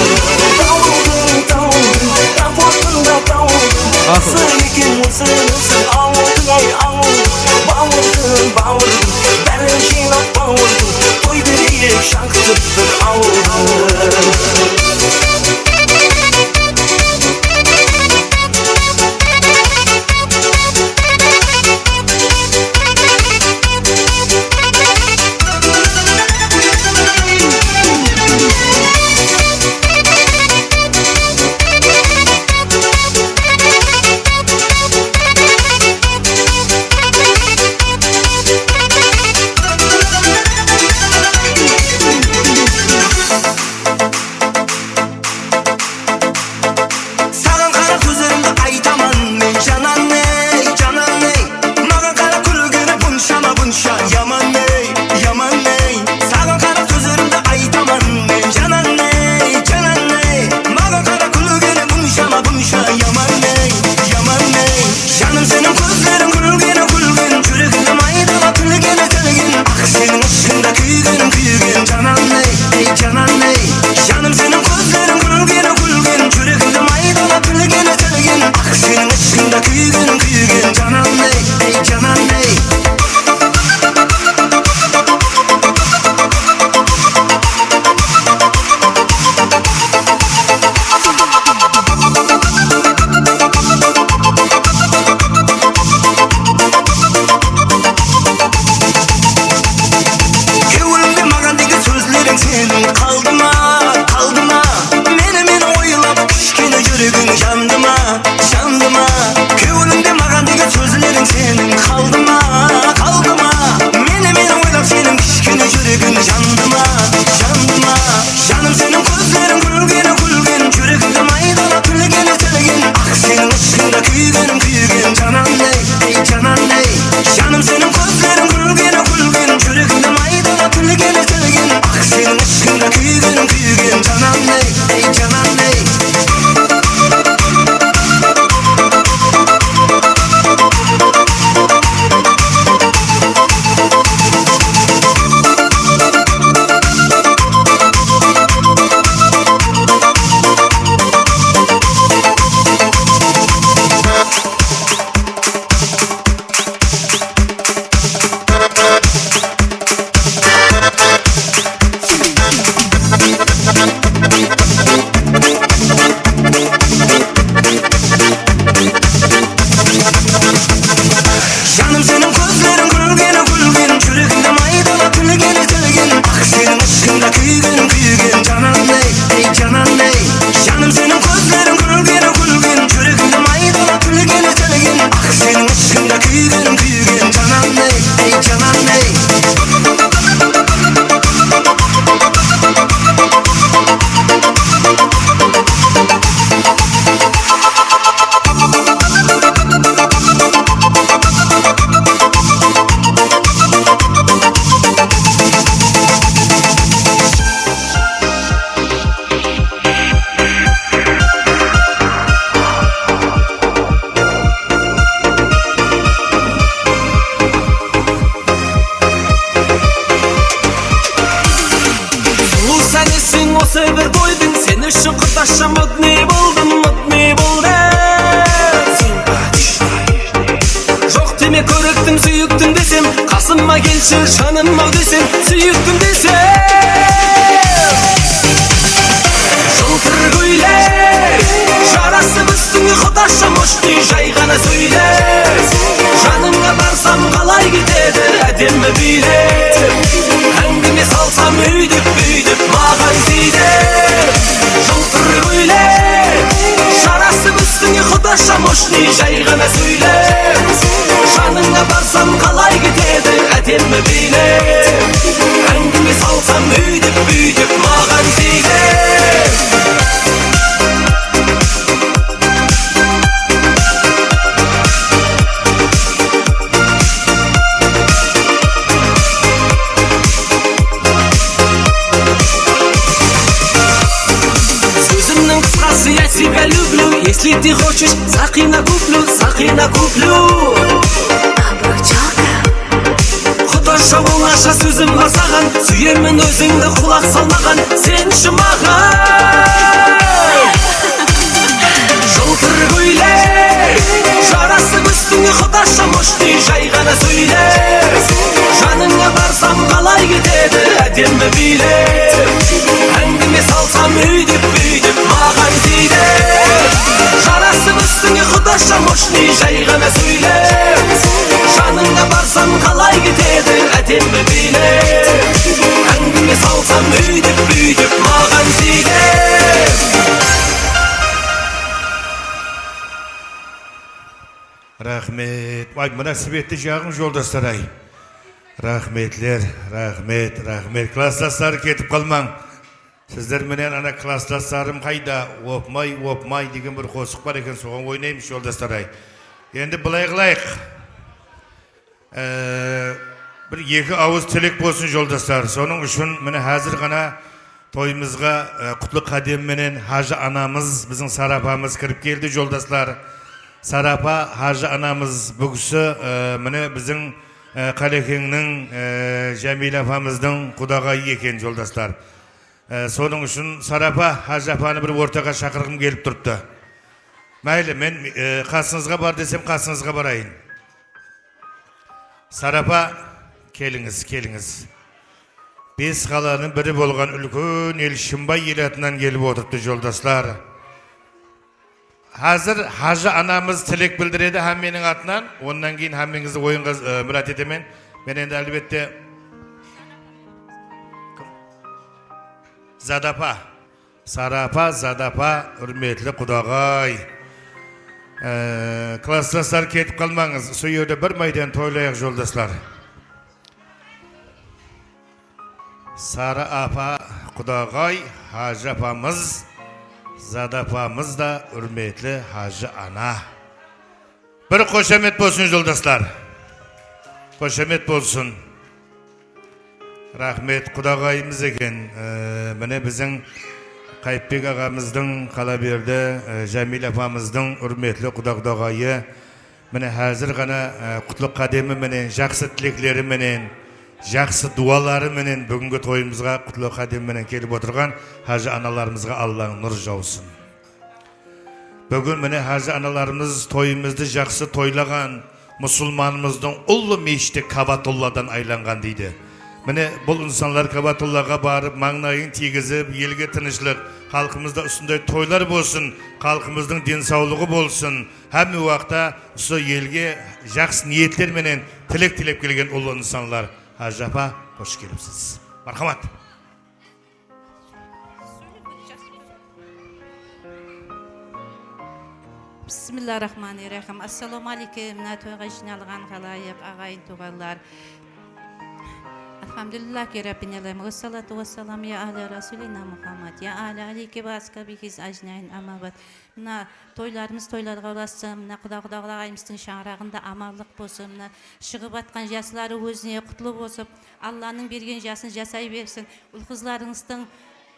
Қызы екен өзің ауылдың Бәрін жинап бауырдың Той берейік шаңқытып бір ауылдың Кудашша модный болдым Жоқ деме көріктім сүйіктім десем Қасыма келші жаным ау десем Сүйіктім десем Жылтыр көйлек жарасып үстіңе Құдашша мощный жай ғана сөйлеп Жаныңа барсам қалай кетеді әдемі билеп Әңгіме салсам өйдіп маған тиді Жылтыр көйлек жарасып үстіңе Құдашша мощный жай ғана сөйлеп Жаныңа барсам қалай кетеді әдемі билеп Әңгіме салсам өйдіп маған тиді Я тебя люблю, если ты хочешь, Сақина куплю Құдашша оңаша сөзім бар саған Сүйемін өзіңді құлақ салмаған Сенші маған Жылтыр көйлек жарасып үстіңе Құдашша мощный жай ғана сөйлеп Жаныңа барсам қалай кетеді әдемі билеп Әңгіме салсам өйдіп маған тиді Жарасып үстіңе Құдашша мощный жай ғана сөйлеп Жаныңа барсам қалай кетеді әдемі билеп Әңгіме салсам өйдіп маған тиді Рахмет. Мөнәсәбәтле жағын жолдастар ай. Рахметлер, рахмет. Класстастар кетіп қалмаң. Сіздер менен ана класстастарым қайда? Опмай деген бір қосық бар екен, соған ойнаймыз жолдастар ай. Енді былай қылайық. Бір екі ауыз тілек болсын жолдастар. Соның үшін міне қазір ғана тойымызға құтлы қадем менен Хажы анамыз, біздің Сарапамыз кіріп келді жолдастар. Сарапа Хажы анамыз бүгісі міне біздің Қалекеңнің Жәмил апамыздың құдағайы екен жолдастар. Соның үшін Сарапа Хажы апаны бір ортаға шақырғым келіп тұрыпты. Мәйлі, мен қасыңызға бар десем қасыңызға барайын. Сарапа, келіңіз. Бес қаланың бірі болған үлкен ел Шымбай ел атынан келіп отырыпты жолдастар. Hazır Hacı anamız tilek bildiredi hem benim atından. Ondan keyin hemmenizi oyunga müracaat etemen. Ben endi elbette Zadapa, hürmetli Kudagay. Klassdaşlar ketip kalmağınız. Şu yerde bir maydan toylayak joldaşlar. Sara apa, Kudagay, Hacı apamız. Zadapamız da hürmetli Hacı ana. Bir koşamet bolsun joldaşlar. Koşamet bolsun. Rahmet Kudagayımız eken. Mene bizim Kayıpbek ağamızdan Kalaberde Jamil apamızdan hürmetli Kudagayı. Mene hazır gana kutlu kademi menen, жақсы tilekleri menen, жақсы duaları menen bugünkü toyumuzga kutlu kademi menen kelip oturgan Hacı analarımızga Allah'ın nur jausun. Bugün mene Hacı analarımız toyumuzdu жақсы toylagan musulmanımızdan ullu meşte Kabatullah'dan aylangan deydi. Mene bol insanlar Kabatullah'a barıp mağnayın tigizip elge tinçlik, halkımızda üstünde toylar bolsun, halkımızın din sağlığı bolsun. Hem vaqta şu elge жақсы niyetler menen tilek gelgen ullu insanlar. Hacı apa, hoş gelipsiz. Marhamat. Bismillahirrahmanirrahim. Assalamu alaikum. Mına toyga jinalygan halayık, agayın tuğanlar. Alhamdulillah Rabbil alamin. Vessalatu vesselam ya ahli Rasulina Muhammad. Ya ahli aleyke ve ashabihiz ajnain amabat. Mına toylarımız toylarga ulaşsın. Mına Kudagayımыздың şağırağında amallık bolsun. Mına шығып atkan yaşları özüne kutlu bolsun. Allah'ın bergen yaşını jasay bersin. Ul kızlarınızdan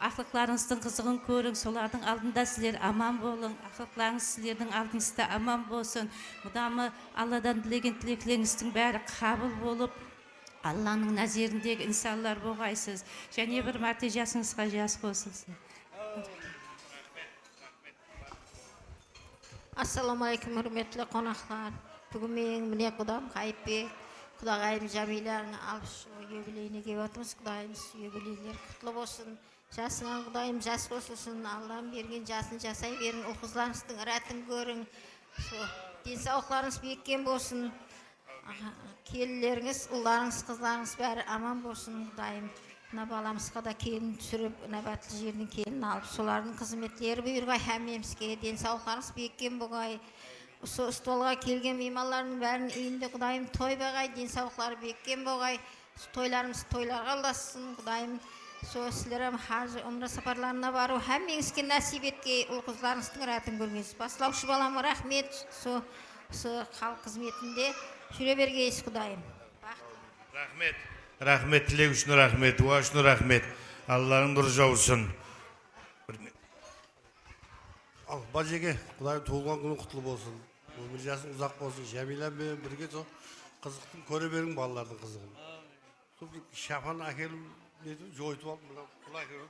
Aklıklarınızın kızığın görün, solardın aldında sizler aman bolun, aklıklarınız sizlerдің aldınızda aman bolsun. Mudamı Allah'dan dilegen tileklerinizдің bäri kabul bolup, Allah'ın nazerindeki insanlar boğaysız. Және bir marta jasыңızga jas bolsun. Assalomu alaykum hurmatli qonaqlar. Bugun men mine Qudam Qayıpbek, Qudagayım Jamilaning 60 yubileyine kelyapmiz. Qudayimiz yubileyler qutlu bolsun. Jasına Qudayım jas qo'shilsin. Allah'ım bergen jasını jasay berin. O qizlaringizdin iratin görün. Şu densoqlaringiz bekken bolsun. Kelinleriniz, ullarınız, qizlarınız bari aman bolsun Qudayım. Na balamızga da kelin düşürüp, nabatlı жерден kelin alıp, solarının қызметleri buyurgay həmmemizге, densoqlarınız bekкен бұғай. Stolga kelgen mehmanların bәрін үйінде Qudayım toy бағай, densoqlары bekкен бұғай. Toylarımız toylarga ulaşsın Qudayım. Sizlere hacı, umra saparlarına barу, həmmеңізге nasip etke, ul qızlarınыздың rahatın көргенсіз. Baslauшы балама рахмет, халық қызметінде жүре бергейсіз Qudayım. Rahmet. Rahmet dilek üçün rahmet, dua üçün rahmet. Allah'ın nuru жаусын. Al bacege, Qudayım туылған күні құтлы болсын. Өмір жасың ұзақ болсын. Жәмиламен бірге сол қызықтың көре берің балалардың қызығын. Сол бір шапан әкеліп нетіп жойытып алып мына құла әкеліп.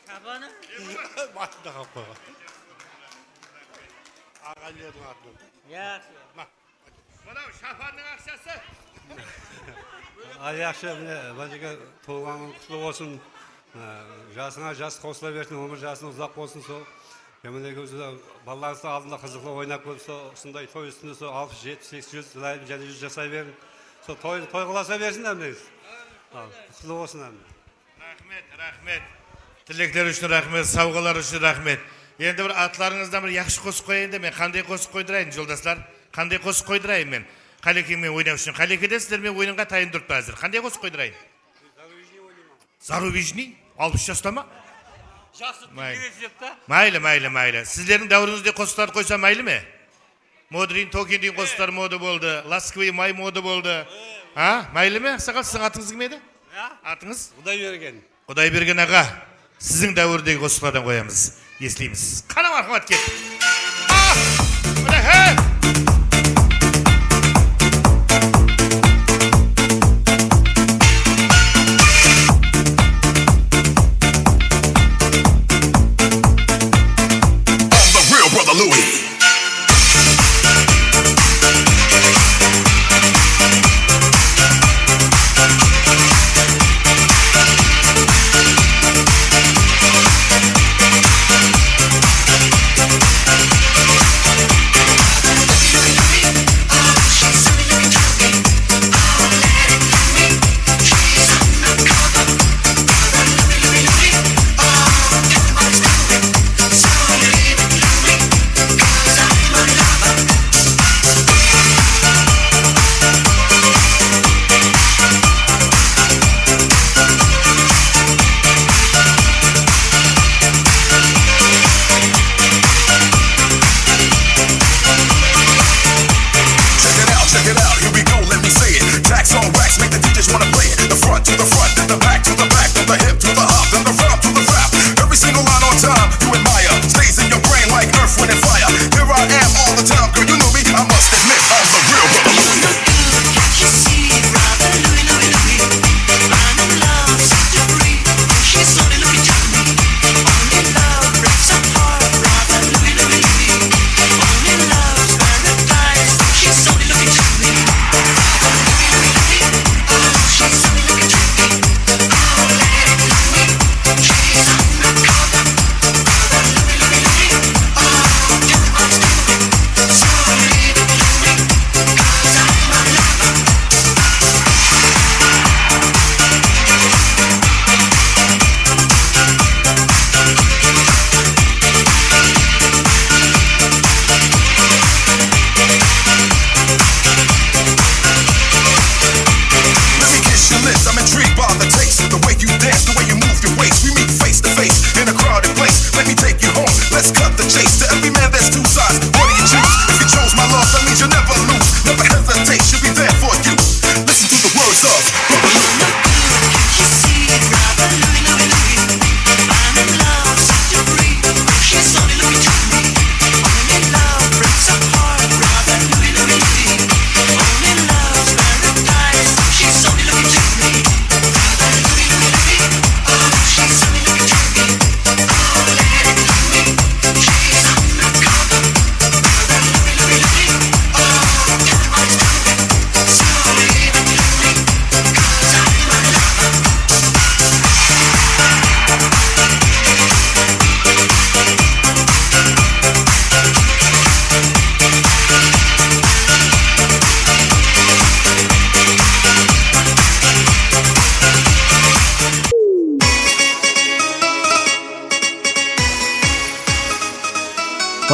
Шапаны? Басында қалып қойған. Ағайлардың атынан. Yaxşı. Мынау шапанның ақшасы. Yaxşı, bacege туылған күні құтлы болсын. Жасыңа жас қосыла берсін, өмір жасың ұзақ болсын. Сол балаларыңыздың алдында қызықлы ойнап көріп, сондай той үстінде 60-70-80 жыл және 100 жасай берін. Сол той қыласа берсін әмдеңіз. Құтлы болсын әмді. Рахмет. Тілектер үшін рахмет, сауғалар үшін рахмет. Енді бір атларыңыздан бір яқшы қосып қойайын да мен қандай қосып қойдырайын, жолдастар? Қандай қосып қойдырайын мен? Қалекеңмен ойнау үшін. Қалекеде сіздермен ойынға тайын тұрып әзір. Қандай қосып қойдырайын? Зарубежный? 60 жаста ма? Майлы. Сіздердің дәуіріңізде қосықтарды қойса майлы ме? Модрин, Токин дейін қосықтар моды болды. Ласковый май моды болды. Майлы ме? Сағал, сіздің атыңыз кім еді? Атыңыз? Құдайберген. Құдайберген аға, сіздің дәуірдегі қосықтардан қоямыз. Естілейміз. Қана мархамат кет.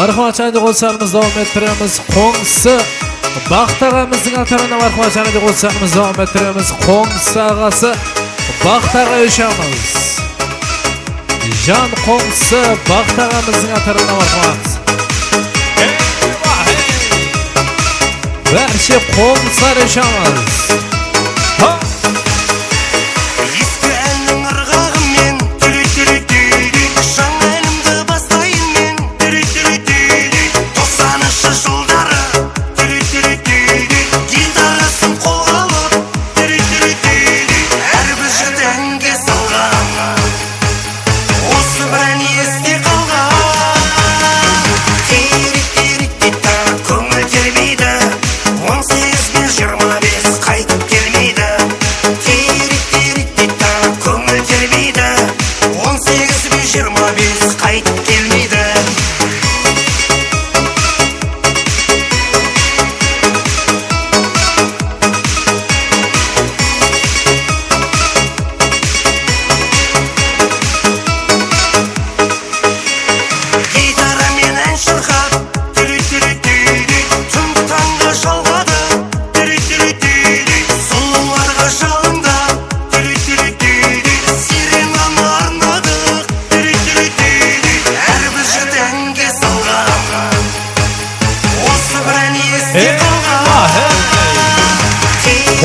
Marhumachani qo'sharimiz davom ettiramiz. Qo'ngsi Baxtag'amizning atarına marhumachani qo'sharimiz davom ettiramiz. Qo'ngsi ag'asi Baxtag'a yo'shamiz. Jan Qo'ngsi Baxtag'amizning atarına marhumat. Barcha qo'ngsilar yo'shamiz.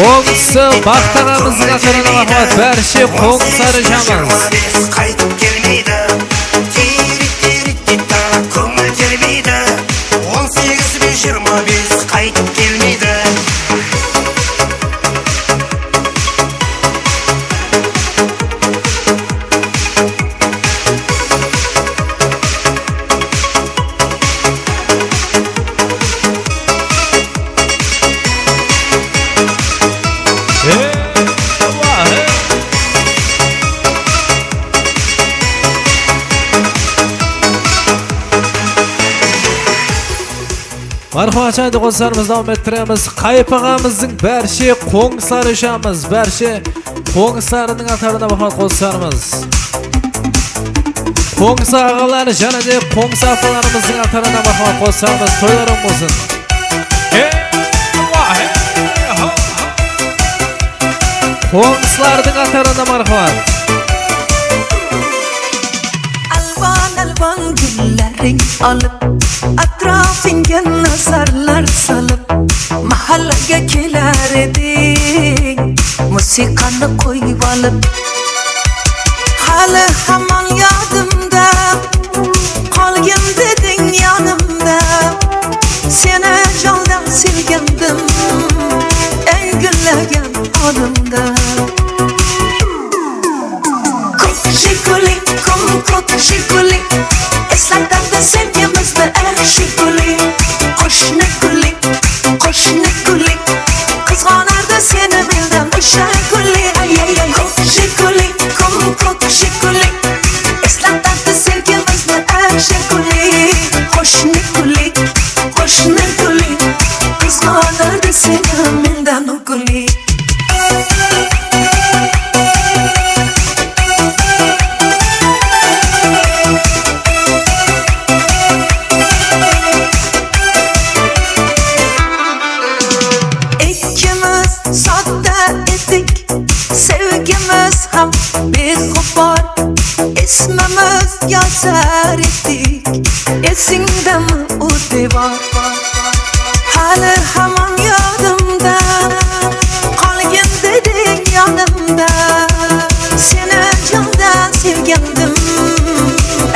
Qo'ngsi Baxtag'amizning atarına marhumat. Barcha qo'ngsilar yo'shamiz. Qaytib kelmaydi. Tirik-tirik-tita ko'ngil kelmaydi. 18-25 qaytib kelmaydi. Marhumachani qo'sharimiz davom ettiramiz. Qaypag'amizning barcha qo'ngsilar yo'shamiz. Barcha qo'ngsilarining atarına marhumat qo'sharimiz. Qo'ngsi ag'alar janada qo'ngsi afalarimizning atarına marhumat qo'sharimiz. To'ylarim bo'lsin. Qo'ngsilarning atarına marhumat. Alvan güllaring olib atrofingga nazarlar solib mahallaga kelar eding musiqani qo'yib olib hali hamon yodimda qolgin deding yonimda seni jondan sevgandim eng gullagan onimda Shikuli, ko'k shikuli eslatadi sevgimizni shikuli qo'shni kuli qizg'onardi seni mendan o'sha kuli ko'k shikuli eslatadi sevgimizni shikuli qo'shni kuli qizg'onardi seni mendan kuli ismimiz yozar edik esingdami u devor hali hamon yodimda qolgin deding yonimda seni jondan sevgandim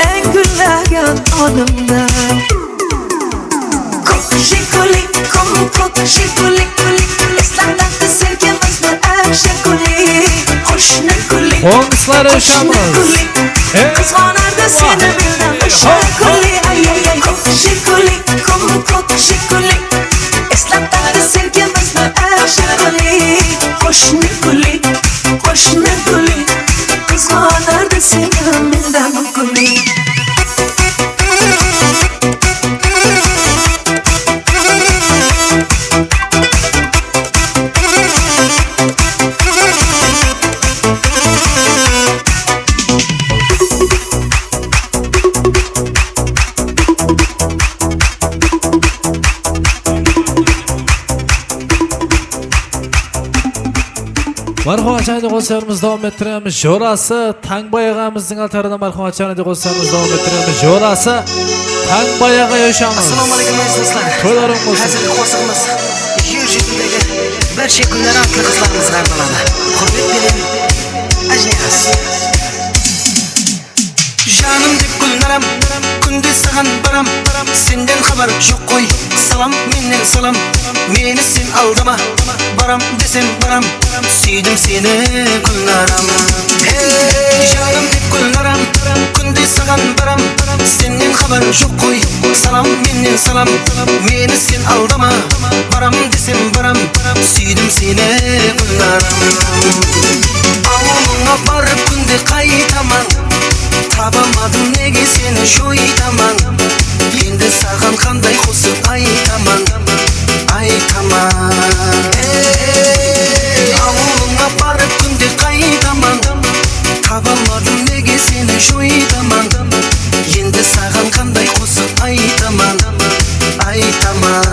eng gullagan onimda ko'k shikuli eslatadi sevgimizni shikuli qo'shni kuli Qo'ngsilar yo'shamiz. Qizg'onardi seni mendan o'sha kuli ko'k shikuli eslatadi sevgimizni shikuli qo'shni kuli qizg'onardi seni mendan kuli Marhum açanı dostlarımız devam ettiremiz. Jorası Tangbayagamızın atarına marhum açanı dostlarımız devam ettiremiz. Jorası Tangbayaga yaşamız. Assalomu alaykum aziz do'stlar. To'ylaring bo'lsin. Hozirgi qo'shiqimiz yer yuzidagi barcha kunlar atli qizlarimizga armoladi. Hurmat bering. Ajniyas. Жаным деп күлнарам, күнде саған барам, сенден хабар жоқ қой. Салам менен салам, мені сен алдама. Барам десем барам, сүйдім сені күлнарам. Жаным деп күлнарам, күнде саған барам, сенден хабар жоқ қой. Салам менен салам, мені сен алдама. Барам десем барам, сүйдім сені күлнарам. Ауылыңа барып күнде қайтаман, табамадым неге сені жойтаман. Енді саған қандай қосып айтаман, айтаман. Ауылыңа барып күнде қайтаман, табамадым неге сені жойтаман. Енді саған қандай қосып айтаман, айтаман.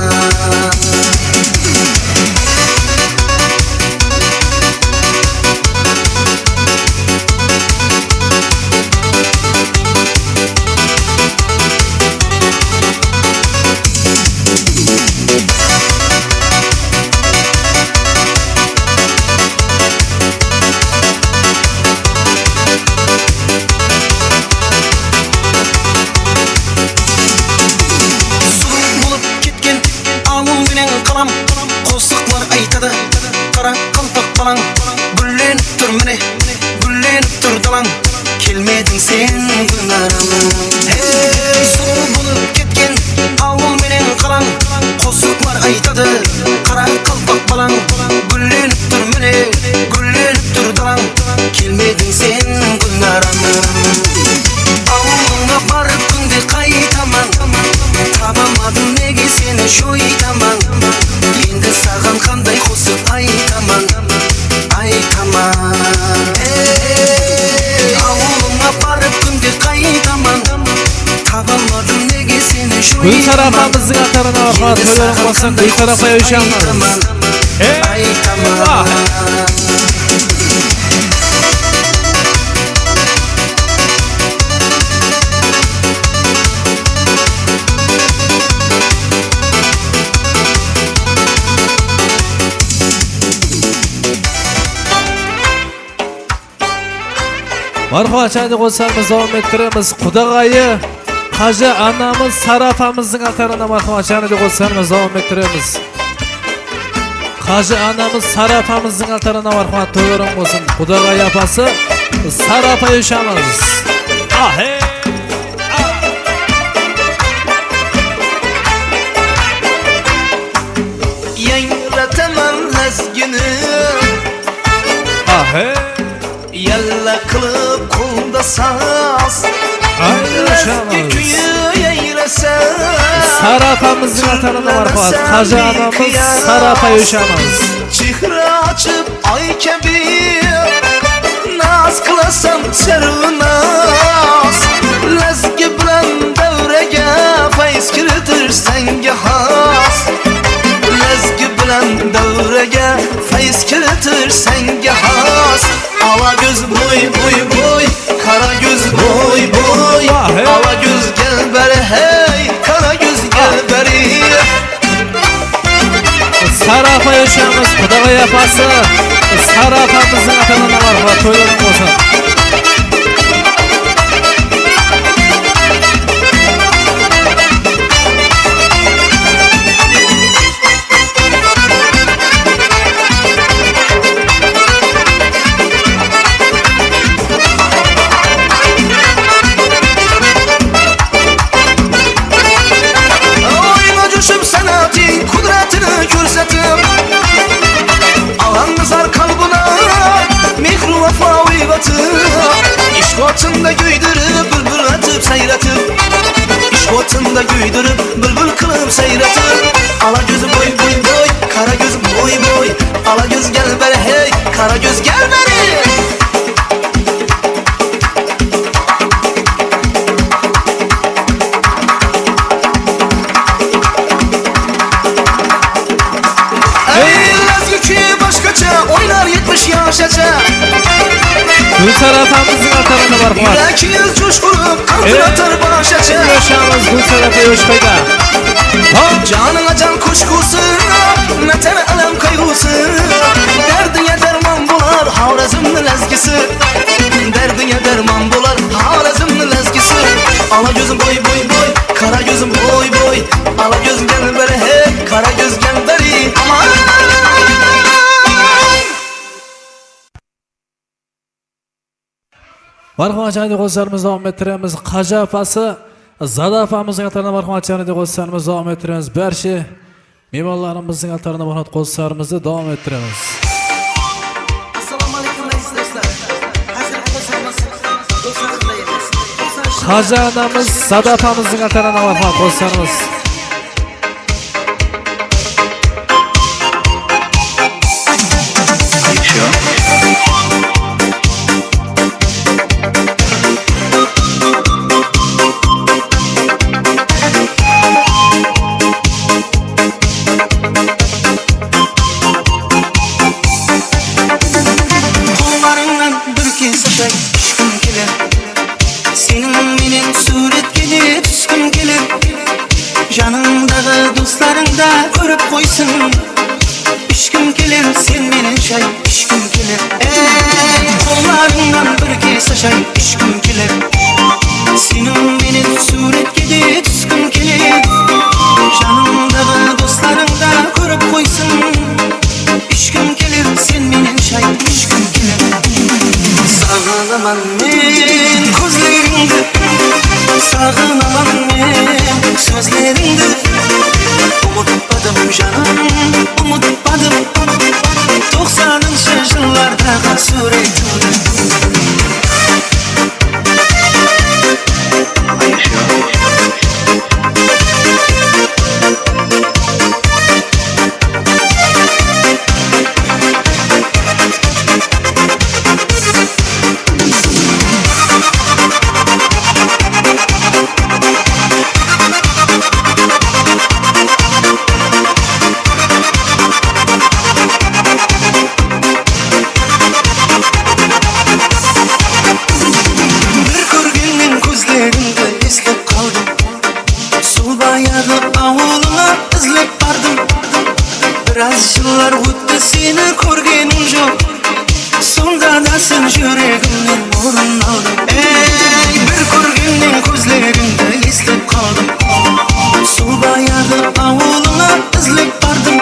Қосықлар айтады, қара қалпақ балаң, гүлленіп тұр міне, гүлленіп тұр далаң. Келмедің сен күнарам. Сұлу болып кеткен ауыл менен қалаң, қосықлар айтады, қара қалпақ балаң, гүлленіп тұр міне, гүлленіп тұр далаң. Келмедің сен күнарам. Ауылыңа барып күнде қайтаман, табамадым неге сені жойтаман. Енді саған қандай қосып айтаман, айтаман. Ауылыңа барып күнде қайтаман, табамадым неге сені жойтаман. Gülsar apamızın atarına bakma, toylarım olsun, Gülsar apaya üşenmez. Айтаман. Marhum açanı dostlarımız devam ettiremiz. Kudagayı Hacı anamız Sarapamızın atarına marhum açanı dostlarımız devam ettiremiz. Hacı anamız Sarapamızın atarına marhum toylarım olsun. Kudagayı apası Sarapa yaşamaz. Ahe. Yangratamam lezgini, Ahe. yalla kılıp kolda saz. Lezgi köyü eylesen, Sarapamızın atarına marhum Hacı anamız Sarapa yaşamaz. Çihra açıp ay kebir, naz kılasam serunaz. Lezgi bilen devrege fayz kiritir senge has. Lezgi bilen devrege fayz kiritir senge has. Ala göz boy boy boy, kara göz boy boy. Ala göz gel beri hey, kara göz gel beri. Sarapa yaşamız, Kudagayı apası Sarapamızın atarına marhum toylarım olsun. Oyuna düşüp sanatın kudretini görsetim. Alan nazar kalbına mihru vefa uygatım. Gülsaraf amızın atarına marhamat. Yürek coşkurup kaldıratır baş açı. Yaşamız Gülsaraf Yoşkoy'da. Canına can kuşkusu, metene alem kaygısı. Derdine derman bular Harazımlı lezgisi. Derdine derman bular Harazımlı lezgisi. Ala gözüm boy boy boy, kara gözüm boy boy. Ala gözüm gel beri hey, kara göz gel beri. Aman. Marhamat canı dostlarımız devam ettiremiz. Qaja apası Zada apamızın atarına marhamat canı dostlarımız devam ettiremiz. Berşi mehmonlarimizning atarına marhamat dostlarımızı devam ettiremiz. Assalomu alaykum aziz do'stlar. Hozir qo'shamiz. Do'stlar qilaymiz. Qaja anamiz Zada apamızın atarına marhamat dostlarımız. Janımdağı dostlarında görüp koysun. İşkim gelir sen menin çay, işkim gelir. Ey kollarından bir kez aşay, işkim gelir. Senin menin suret gidip düşküm gelir. Janımdağı dostlarında görüp koysun. İşkim gelir sen menin çay, işkim gelir. Sağlaman men gözlerinde, sağlaman men sözlerinde. Umutmadım canım, umutmadım. 90'ınшы yıllardağı suretimde. Biraz yıllar öttü seni körgenim yok. Sonda da sen yüreğimden orun aldın. Ey bir körgenin gözlerinde eslep kaldım. Sol bayağı avuluna izlep bardım.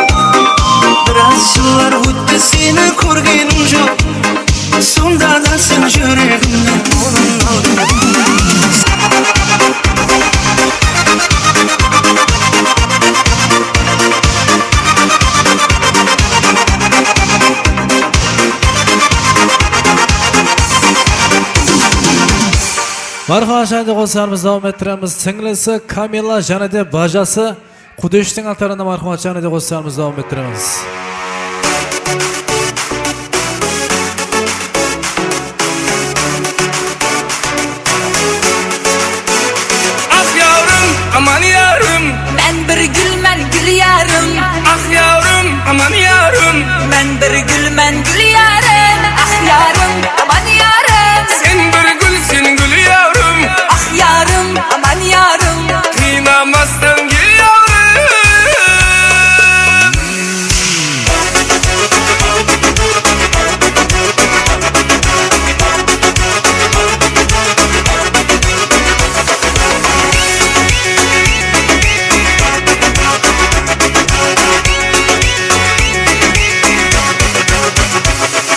Biraz yıllar öttü seni körgenim yok. Sonda da sen yüreğimden orun aldın. Marhamat canı dostlarımız devam ettiremiz. Singlisi Kamila janede bajası Qudeş'tin atarına marhamat canı dostlarımız devam ettiremiz. Ah yavrum, aman yavrum. Ben bir gülmen gül yarım. Ah yavrum, aman yavrum. Ben bir gülmen gül yarım. Ah yarım, aman yarım. Sen bir gülsün gül yavrum. Ah yarım, aman yarım. Kıynamazsan gül yavrum.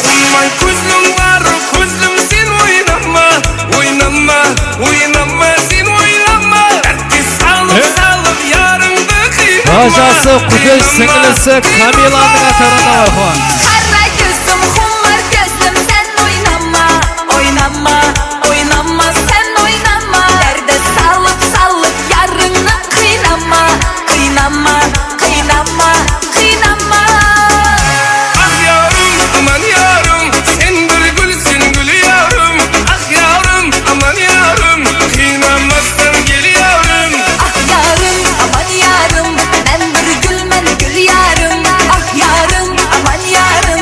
Uymay kuzlum var, kuzlum sen oynama. Oynama, oynama sen oynama. Herkes salıp yarımda kıynama. Bajası Qudeş singlisi Kamila'nın atarına marhamat. Kara gözüm, humar gözüm sen oynama. Oynama, oynama sen oynama. Derde salıp yarını kıynama. Kıynama, kıynama, kıynama. Ah yavrum, aman yavrum. Sen bir gülsün gül yavrum. Ah yavrum, aman yavrum. Kıynamazsan gel yavrum. Ah yarım, aman yarım. Ben bir gülmen gül yarım. Ah yarım, aman yarım.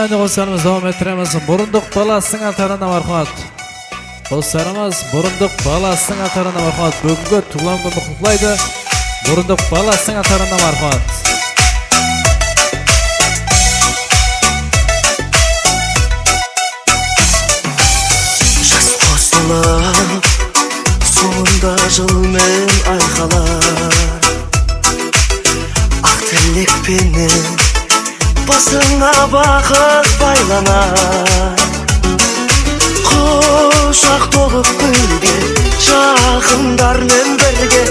açan dostlarımız devam ettiremiz. Burunduk balasının atarına marhamat. Dostlarımız Burunduk balasının atarına marhamat. Bugün tuğlan günü kutlaydı. Burunduk balasının atarına marhamat. Жас қосылып соңында жылмен айқалар ақ тілекпенен басыңа бақыт байланар құшақ толып бірге жақындармен бірге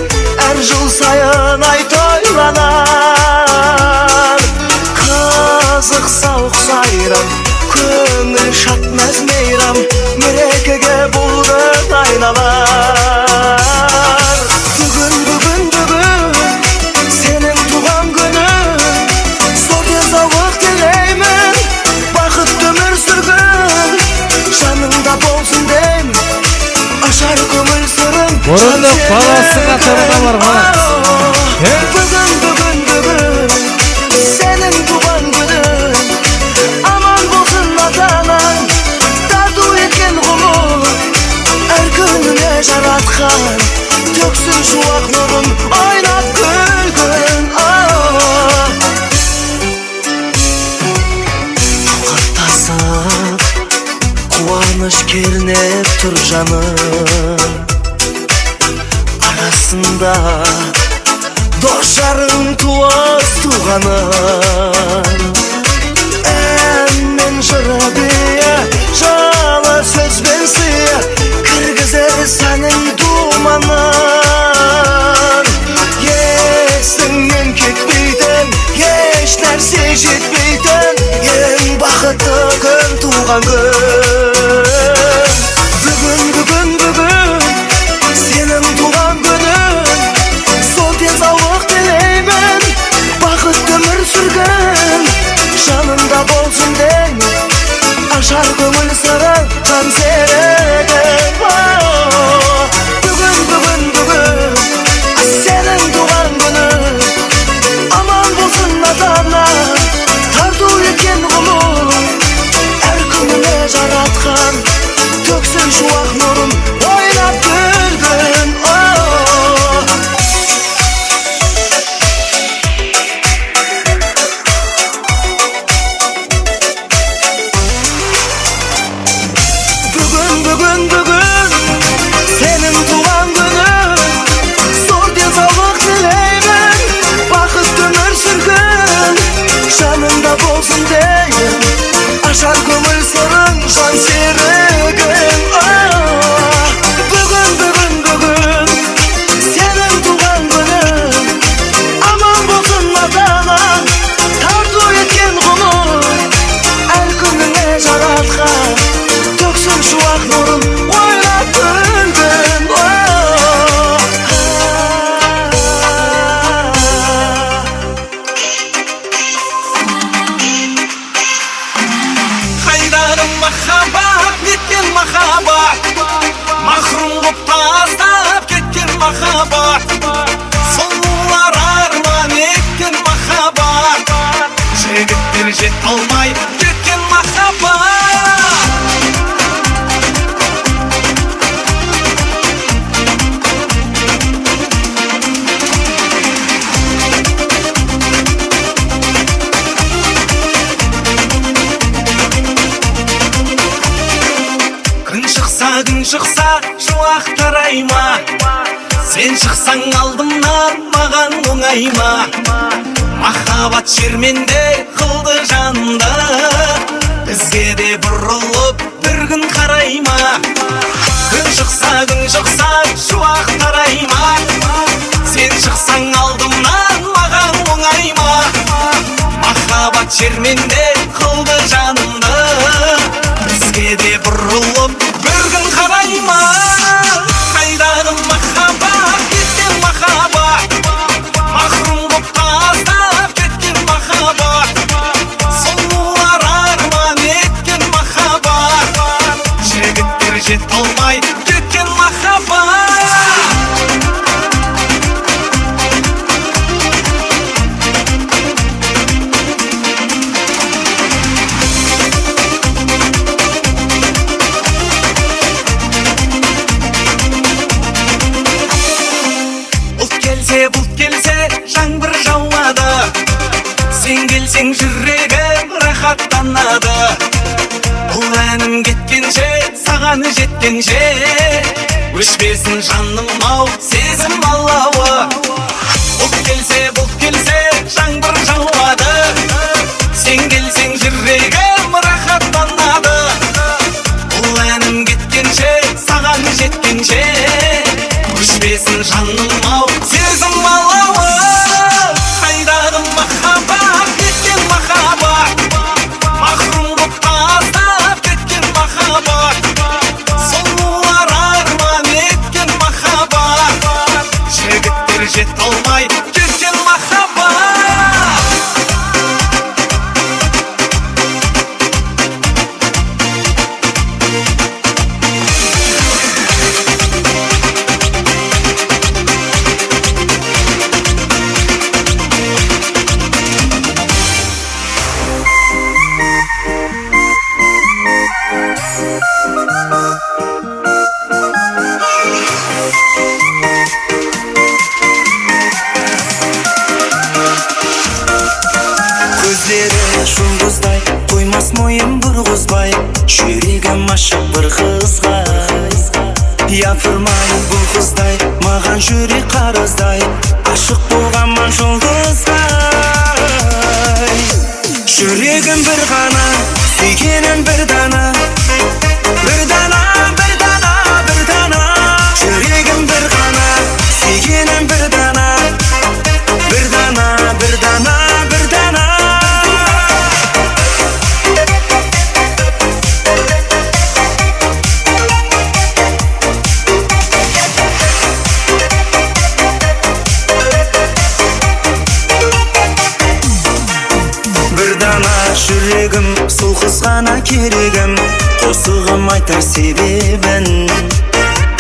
әр жыл сайын ай тойланар қызық сауық сайрам көңіл шат мәз мейрам мерекеге бұл күн айналар бүгін сенің туған күнің зор денсаулық тілеймін бақытты өмір сүргін жаныңда болсын деймін ашар көңіл сырым Burunduk balasının atarına marhamat. бүгін сенің туған күнің аман болсын ата-анаң тату еткен ғұмыр әр күніңе жаратқан төксін шуақ нұрын ойнап күлгін тоқаттасып қуаныш кернеп тұр жаным арасында дос жарың туыс туғаным әнмен жыры бие жылы сөзбен сыя кіргізер сәнің думанын есіңнен кетпейтін еш нәрсе жетпейтін ең бақытты күн туған күн бүгін сенің туған күнің сол денсаулық тілеймін бақытты өмір сүргін жанымда болсын деймін ашар көңіл сырың қан серігін бүгін сенің туған күнің аман болсын ата-ана тарту еткен ғұмыр әр күніңе жаратқан төксін шуақ нұрын ойнап күлгін бүгін сенің туған күнің зор денсаулық тілеймін бақытты өмір сүргін жаныңда болсын деймін ашар көңіл сырың жан серігін бүгін сенің туған күнің аман болсын ата-анаң тарту еткен ғұмыр әр күніңе жаратқан төксін шуақ нұрын ойнап күлгін Қайдарым махаббат неткен махаббат махрум боп тастап кеткен махаббат сұлулар арман еткен махаббат жігіттер жете алмай кеткен махаббат күн шықса шуақ тарай ма сен шықсаң алдымнан маған оңай ма махаббат жермендей қылды жанды бізге де бұрылып бір күн қарай ма күн шықса шуақ тарай ма сен шықсаң алдымнан маған оңай ма махаббат жермендей қылды жанды бізге де бұрылып бір күн қарай ма қайдағы махаббат кеткен махаббат махрум боп тастап кеткен махаббат сұлулар арман еткен махаббат жігіттер жете алмай кеткен махаббат Сен жүрегім рахаттанады Бұл әнім кеткенше, саған жеткенше Өшпесін жаным ау, сезім алауы Бұлт келсе, жаңбыр жауады Сен келсең жүрегім рахаттанады Бұл әнім кеткенше, саған жеткенше Өшпесін жаным ау, сезім алауы Қайдағы махаббат, кеткен махаббат Махрум боп тастап кеткен махаббат Сұлулар арман еткен махаббат Жігіттер жете алмай кеткен махаббат Көздері жұлдыздай, қоймас мойын бұрғызбай Жүрегім ашық бір қызға Япырмай бұл қыздай, маған жүрек қарыздай Ашық болғанман жұлдызға Жүрегім бір ғана, сүйгенім бір дана Бір дана, бір дана, бір дана Жүрегім бір ғана, сүйгенім бір дана Бір дана, бір дана, бір дана Бір дана жүрегім, сол қыз ғана керегім Қосығым айтар себебін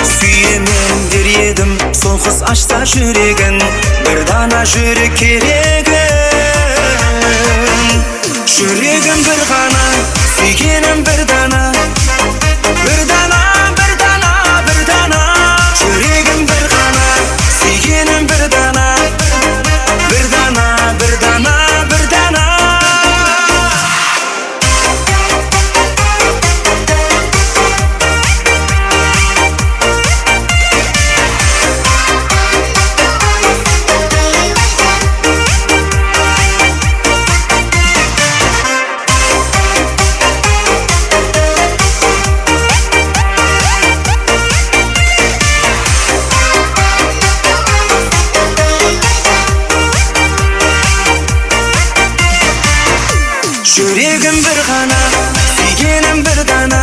Сүйемін дер едім, сол қыз ашса жүрегін Бір дана жүрек керегім Жүрегім бір ғана, сүйгенім бір дана Бір дана, бір дана, бір дана Жүрегім бір ғана, сүйгенім бір дана Бір дана, бір дана, бір дана Жүрегім бір ғана, сүйгенім бір дана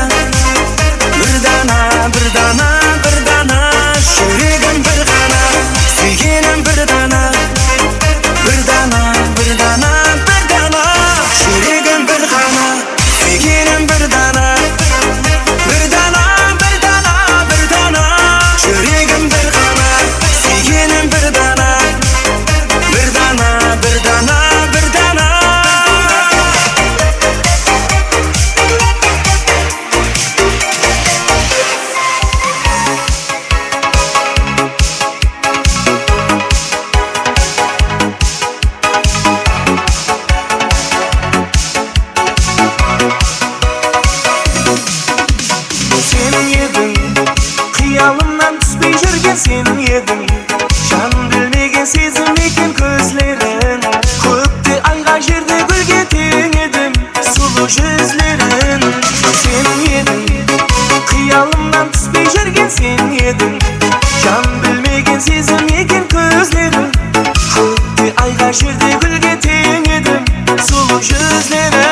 Бір дана, бір дана, бір дана Жүрегім бір ғана, сүйгенім бір дана Бір дана, бір дана, бір дана Жүрегім бір ғана, сүйгенім бір дана Бір дана, бір дана, бір дана Жүрегім бір ғана, сүйгенім бір дана Бір дана, бір дана, бір дана Сенің едің, қиялымнан түспей жүрген сенің едің Жаным білмеген сезім екен көзлерің Көкте айға жерде гүлге тең едім сұлу жүзлерің Сенің едің, қиялымнан түспей жүрген сенің едің Жаным білмеген сезім екен көзлерің Көкте айға жерде гүлге тең едім сұлу жүзлерің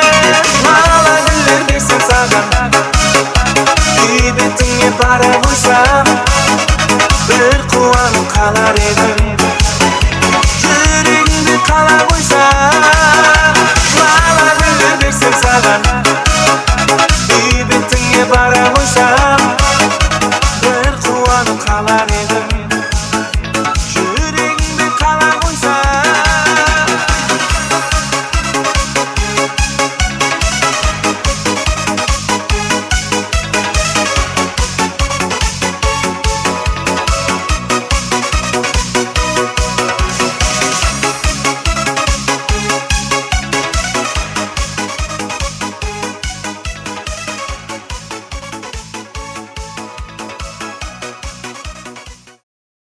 Лала гүлдер берсем саған бетіңе бара қойсам бір қуанып қалар едім жүрегіңде қала қойсам лала гүлдер берсем саған бетіңе бара қойсам бір қуанып қалар едім